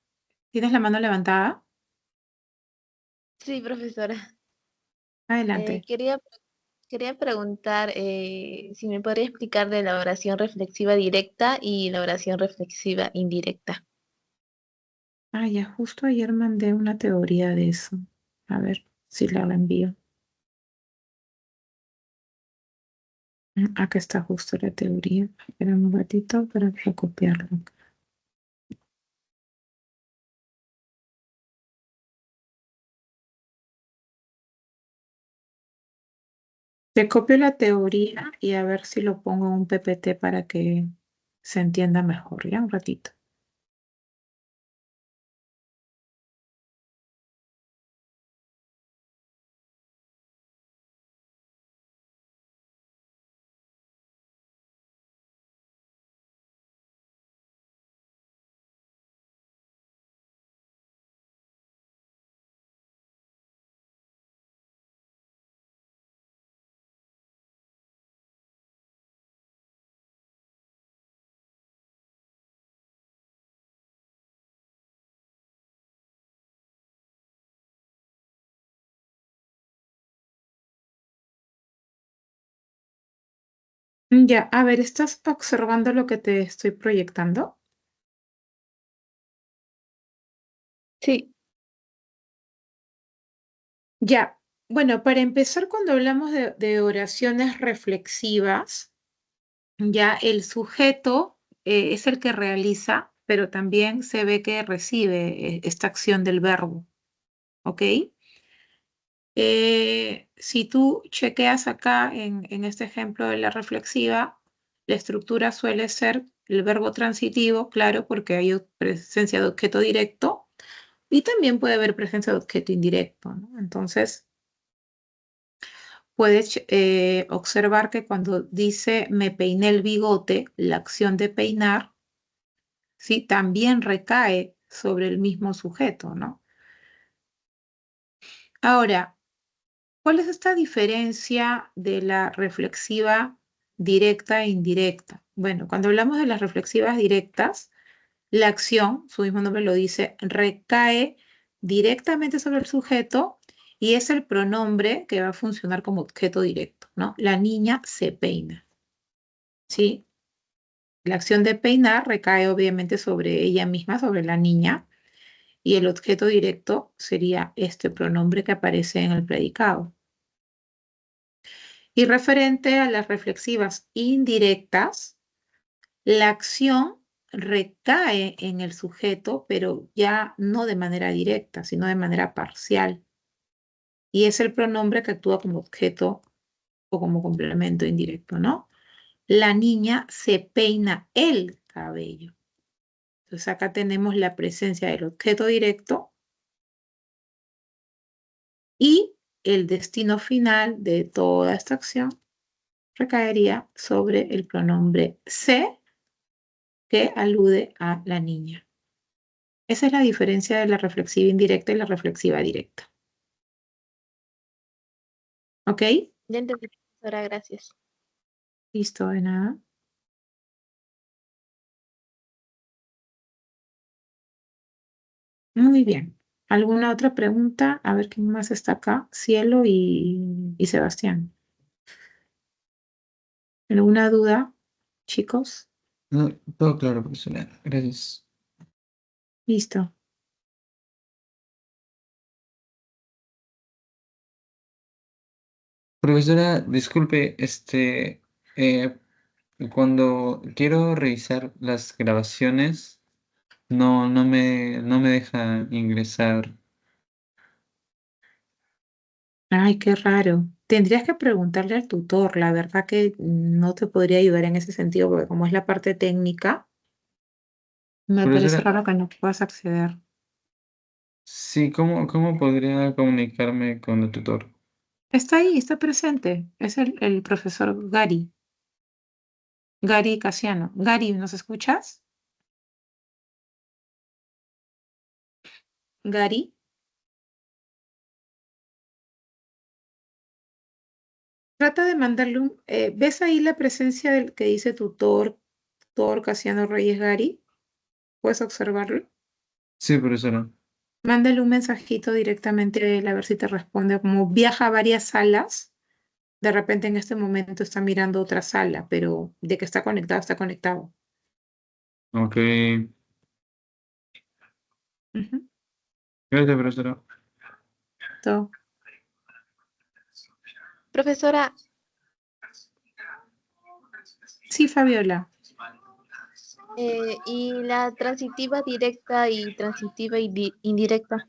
¿tienes la mano levantada? Sí, profesora. Adelante. Quería preguntar si me podría explicar de la oración reflexiva directa y la oración reflexiva indirecta. Ah, ya, justo ayer mandé una teoría de eso. A ver si la envío. Acá está justo la teoría. Espera un ratito para copiarlo. Te copio la teoría y a ver si lo pongo en un PPT para que se entienda mejor. Ya, un ratito. Ya, a ver, ¿estás observando lo que te estoy proyectando? Sí, Ya, bueno, para empezar, cuando hablamos de oraciones reflexivas, ya el sujeto es el que realiza, pero también se ve que recibe esta acción del verbo, ¿ok? Si tú chequeas acá en este ejemplo de la reflexiva, la estructura suele ser el verbo transitivo, claro, porque hay presencia de objeto directo, y también puede haber presencia de objeto indirecto, ¿no? Entonces, puedes observar que cuando dice me peiné el bigote, la acción de peinar, ¿sí? También recae sobre el mismo sujeto, ¿no? Ahora, ¿cuál es esta diferencia de la reflexiva directa e indirecta? Bueno, cuando hablamos de las reflexivas directas, la acción, su mismo nombre lo dice, recae directamente sobre el sujeto y es el pronombre que va a funcionar como objeto directo, ¿no? La niña se peina, ¿sí? La acción de peinar recae obviamente sobre ella misma, sobre la niña, y el objeto directo sería este pronombre que aparece en el predicado. Y referente a las reflexivas indirectas, la acción recae en el sujeto, pero ya no de manera directa, sino de manera parcial. Y es el pronombre que actúa como objeto o como complemento indirecto, ¿no? La niña se peina el cabello. Entonces acá tenemos la presencia del objeto directo y el destino final de toda esta acción recaería sobre el pronombre se, que alude a la niña. Esa es la diferencia de la reflexiva indirecta y la reflexiva directa. ¿Ok? Ya entendí, profesora, gracias. Listo, de nada. Muy bien. ¿Alguna otra pregunta? A ver quién más está acá. Cielo y Sebastián. ¿Alguna duda, chicos? No, todo claro, profesora. Gracias. Listo. Profesora, disculpe, eh, cuando quiero revisar las grabaciones, no me deja ingresar. Ay, qué raro. Tendrías que preguntarle al tutor. La verdad que no te podría ayudar en ese sentido, porque como es la parte técnica, me parece Profesora, raro que no puedas acceder. sí, ¿cómo podría comunicarme con el tutor? Está ahí, está presente. Es el profesor Gary. Gary Casiano. Gary, ¿nos escuchas? Gary. Trata de mandarle un... ¿ves ahí la presencia del que dice tutor Casiano Reyes Gary? ¿Puedes observarlo? Sí, profesora. Mándale un mensajito directamente a él a ver si te responde. Como viaja a varias salas, de repente en este momento está mirando otra sala, pero de que está conectado, está conectado. Ok. Ujú. Gracias, profesora. Todo. Profesora, Sí, Fabiola. ¿y la transitiva directa y transitiva indirecta?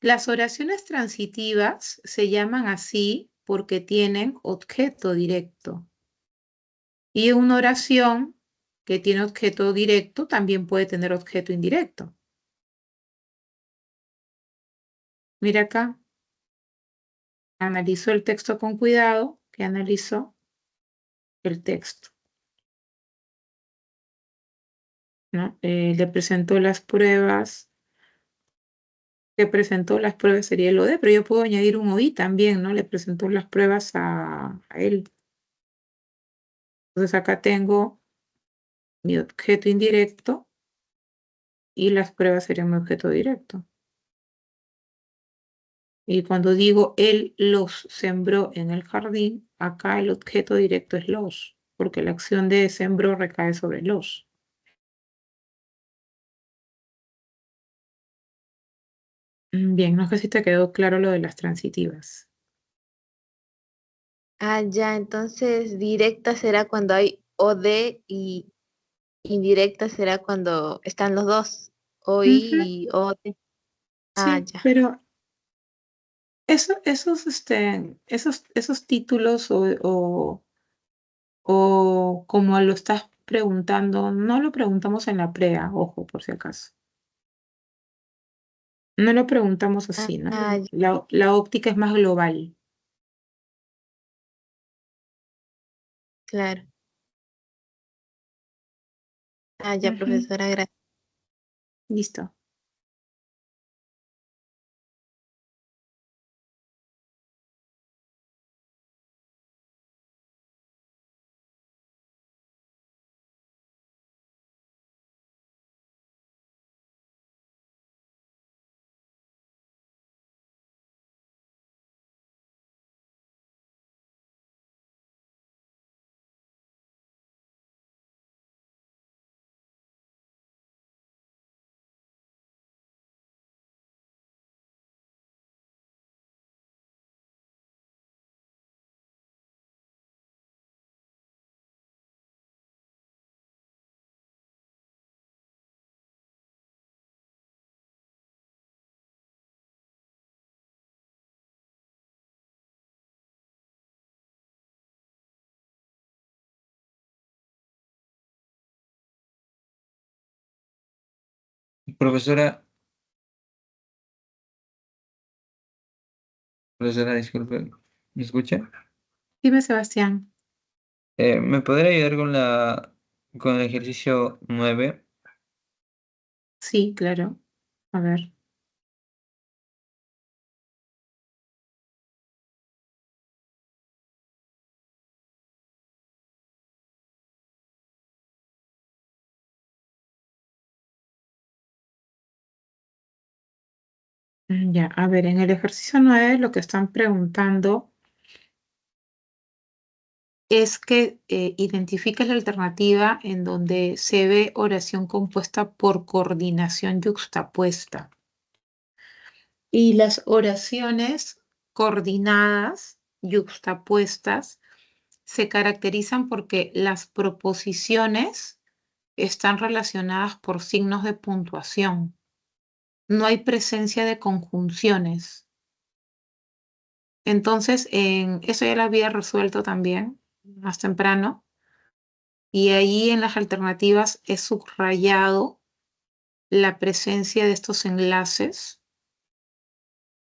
Las oraciones transitivas se llaman así porque tienen objeto directo. Y una oración que tiene objeto directo también puede tener objeto indirecto. Mira acá. Analizó el texto con cuidado, que analizó el texto, ¿no? Le presentó las pruebas. Que presentó las pruebas sería el OD, pero yo puedo añadir un OI también, ¿no? Le presentó las pruebas a él. Entonces acá tengo mi objeto indirecto y las pruebas serían mi objeto directo. Y cuando digo él los sembró en el jardín, acá el objeto directo es los, porque la acción de sembró recae sobre los. Bien, no sé si te quedó claro lo de las transitivas. Ah, ya, entonces directa será cuando hay OD y indirecta será cuando están los dos, OI Ujú, y OD. Ah, sí, ya. pero Esos títulos o como lo estás preguntando, no lo preguntamos en la prea, ojo, por si acaso. No lo preguntamos así, ¿no? Ah, La óptica es más global. claro. Ah, ya, Ujú. profesora, gracias. Listo. Profesora, profesora, disculpe, ¿me escucha? Dime, Sebastián. ¿Me podría ayudar con el ejercicio 9? Sí, claro. A ver. Ya, a ver, en el ejercicio 9 lo que están preguntando es que identifiques la alternativa en donde se ve oración compuesta por coordinación yuxtapuesta. Y las oraciones coordinadas, yuxtapuestas, se caracterizan porque las proposiciones están relacionadas por signos de puntuación. No hay presencia de conjunciones. Entonces, eso ya lo había resuelto también más temprano. Y ahí en las alternativas he subrayado la presencia de estos enlaces,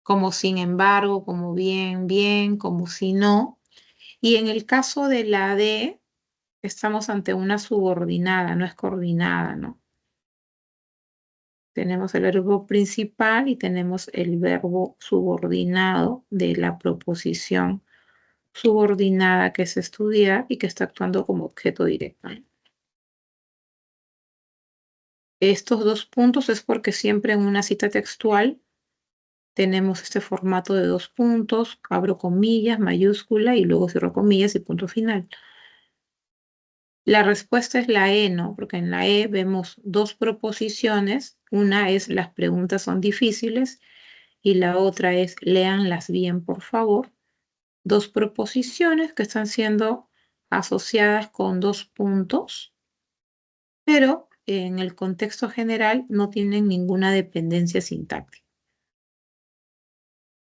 como sin embargo, como bien, bien, como si no. Y en el caso de la D, estamos ante una subordinada, no es coordinada, ¿no? Tenemos el verbo principal y tenemos el verbo subordinado de la proposición subordinada que es estudiar y que está actuando como objeto directo, ¿no? Estos dos puntos es porque siempre en una cita textual tenemos este formato de dos puntos, abro comillas, mayúscula y luego cierro comillas y punto final. La respuesta es la E, ¿no? Porque en la E vemos dos proposiciones. Una es las preguntas son difíciles y la otra es léanlas bien, por favor. Dos proposiciones que están siendo asociadas con dos puntos, pero en el contexto general no tienen ninguna dependencia sintáctica,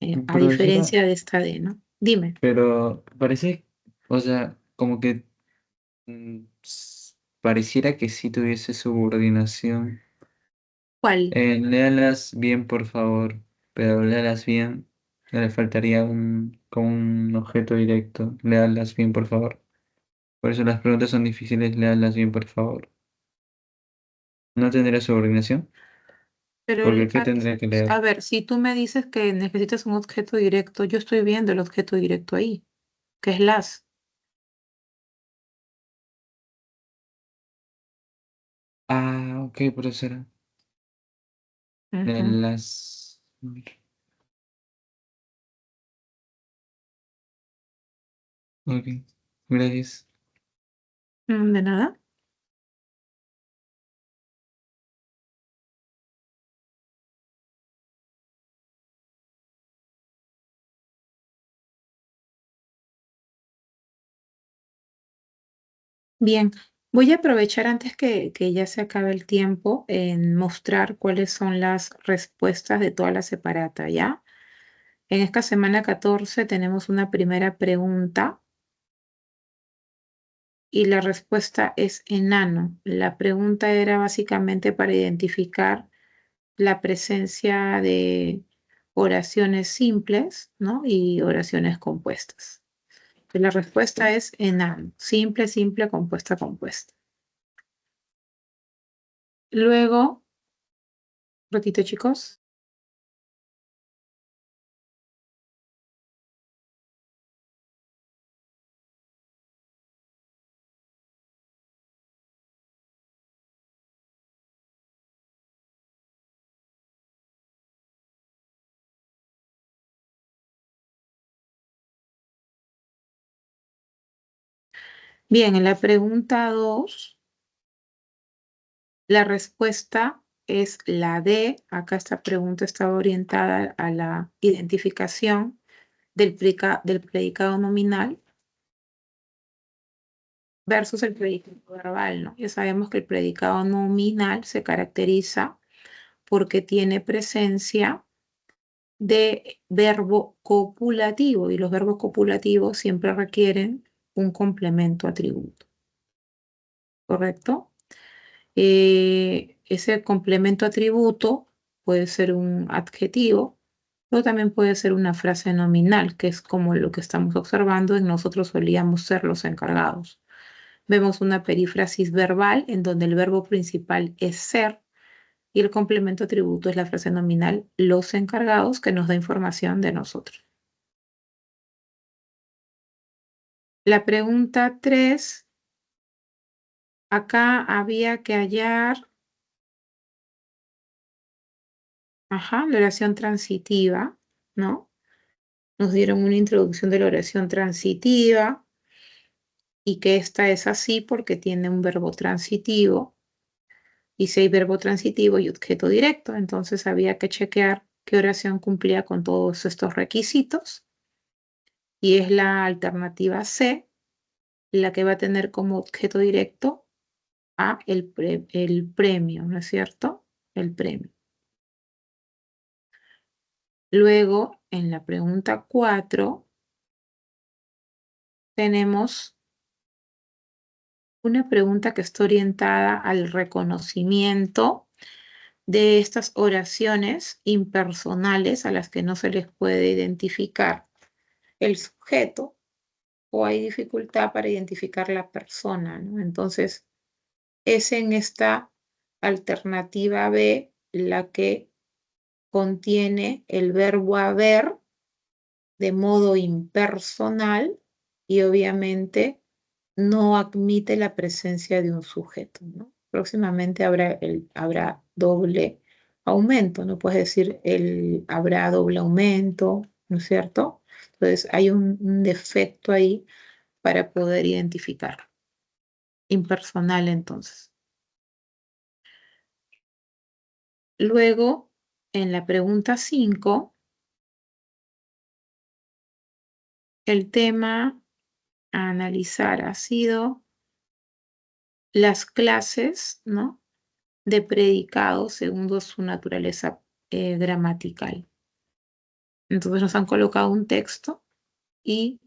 a Profesora, diferencia de esta D, ¿no? Dime, pero parece, o sea, como que pareciera que sí tuviese subordinación. ¿cuál? Léalas bien, por favor, pero léalas bien. Le faltaría como un objeto directo. Léalas bien, por favor. Por eso las preguntas son difíciles, léalas bien, por favor. ¿No tendría subordinación? Pero, Porque ¿qué tendría que a leer? ver, si tú me dices que necesitas un objeto directo, yo estoy viendo el objeto directo ahí, que es las. Ah, ok, profesora. Ujú. Las... Ok, gracias. De nada. Bien, voy a aprovechar antes que ya se acabe el tiempo en mostrar cuáles son las respuestas de toda la separata, ¿ya? En esta semana 14 tenemos una primera pregunta y la respuesta es enano. La pregunta era básicamente para identificar la presencia de oraciones simples, ¿no? Y oraciones compuestas. La respuesta es enano. Simple, simple, compuesta, compuesta. Luego, ratito, chicos. Bien, en la pregunta 2, la respuesta es la D. Acá esta pregunta estaba orientada a la identificación del predicado nominal versus el predicado verbal, ¿no? Ya sabemos que el predicado nominal se caracteriza porque tiene presencia de verbo copulativo y los verbos copulativos siempre requieren un complemento atributo. ¿Correcto? Ese complemento atributo puede ser un adjetivo, pero también puede ser una frase nominal, que es como lo que estamos observando en nosotros solíamos ser los encargados. Vemos una perífrasis verbal en donde el verbo principal es ser y el complemento atributo es la frase nominal los encargados, que nos da información de nosotros. La pregunta 3, acá había que hallar la oración transitiva, ¿no? Nos dieron una introducción de la oración transitiva y que esta es así porque tiene un verbo transitivo. Y si hay verbo transitivo y objeto directo, entonces había que chequear qué oración cumplía con todos estos requisitos. Y es la alternativa C, la que va a tener como objeto directo a el premio, ¿no es cierto? El premio. Luego, en la pregunta 4, tenemos una pregunta que está orientada al reconocimiento de estas oraciones impersonales a las que no se les puede identificar el sujeto o hay dificultad para identificar la persona, ¿no? Entonces, es en esta alternativa B la que contiene el verbo haber de modo impersonal y obviamente no admite la presencia de un sujeto, ¿no? Próximamente habrá doble aumento, no puedes decir habrá doble aumento, ¿no es cierto? Entonces hay un defecto ahí para poder identificar. Impersonal entonces. Luego, en la pregunta 5, el tema a analizar ha sido las clases, ¿no?, de predicado según su naturaleza gramatical. Entonces nos han colocado un texto y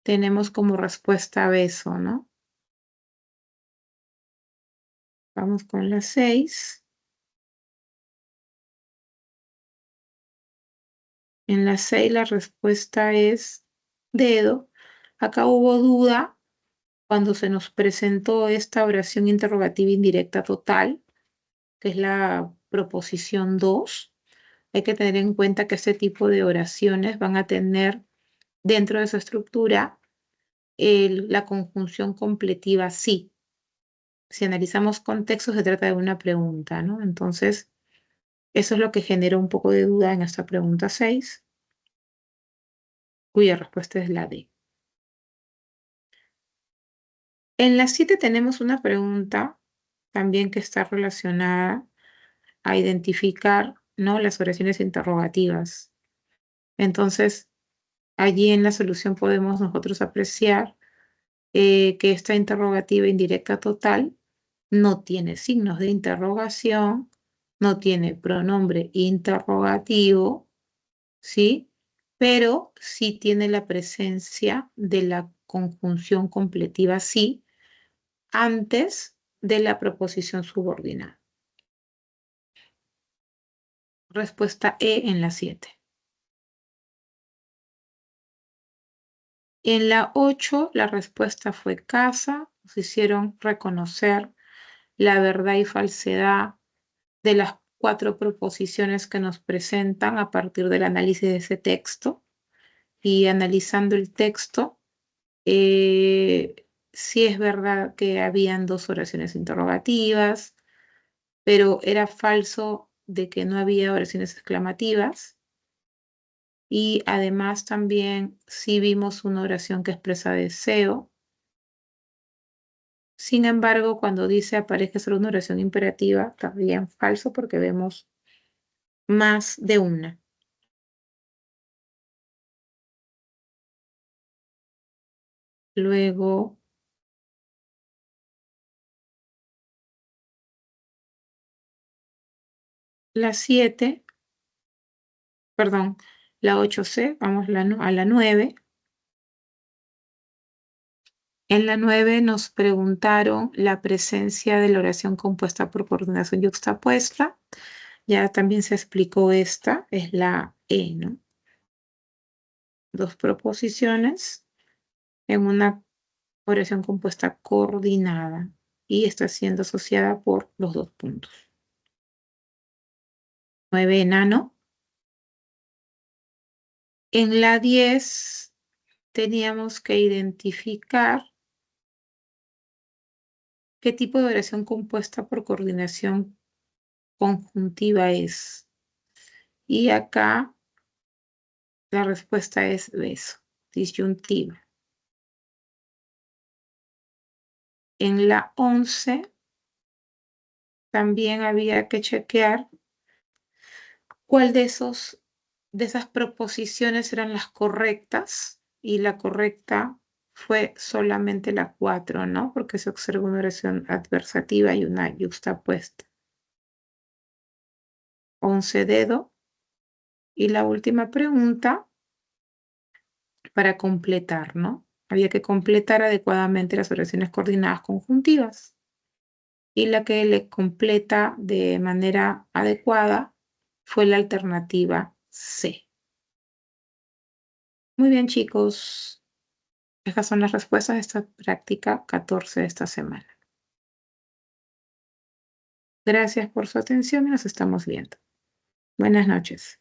tenemos como respuesta beso, ¿no? Vamos con la 6. En la 6 la respuesta es dedo. Acá hubo duda cuando se nos presentó esta oración interrogativa indirecta total, que es la proposición 2. Hay que tener en cuenta que este tipo de oraciones van a tener dentro de su estructura la conjunción completiva sí. Si analizamos contexto, se trata de una pregunta, ¿no? Entonces, eso es lo que genera un poco de duda en esta pregunta 6, cuya respuesta es la D. En la 7 tenemos una pregunta también que está relacionada a identificar, ¿no?, las oraciones interrogativas. Entonces, allí en la solución podemos nosotros apreciar que esta interrogativa indirecta total no tiene signos de interrogación, no tiene pronombre interrogativo, ¿sí? pero sí tiene la presencia de la conjunción completiva sí antes de la proposición subordinada. Respuesta E en la 7. En la 8, la respuesta fue casa. Nos hicieron reconocer la verdad y falsedad de las 4 proposiciones que nos presentan a partir del análisis de ese texto. Y analizando el texto, sí es verdad que habían 2 oraciones interrogativas, pero era falso de que no había oraciones exclamativas. Y además también sí vimos una oración que expresa deseo. Sin embargo, cuando dice aparezca solo una oración imperativa, también falso porque vemos más de una. Luego, la 7, perdón, la 8C, vamos a la 9. En la 9 nos preguntaron la presencia de la oración compuesta por coordinación yuxtapuesta. Ya también se explicó esta, es la E, ¿no? 2 proposiciones en una oración compuesta coordinada y está siendo asociada por los 2 puntos. 9 enano. En la 10 teníamos que identificar qué tipo de oración compuesta por coordinación conjuntiva es. Y acá la respuesta es beso, disyuntiva. En la 11 también había que chequear cuál de esas proposiciones eran las correctas, y la correcta fue solamente la 4, ¿no? Porque se observa una oración adversativa y una yuxtapuesta. 11 dedo. Y la última pregunta para completar, ¿no? Había que completar adecuadamente las oraciones coordinadas conjuntivas. Y la que le completa de manera adecuada fue la alternativa C. Muy bien, chicos. Estas son las respuestas de esta práctica 14 de esta semana. Gracias por su atención y nos estamos viendo. Buenas noches.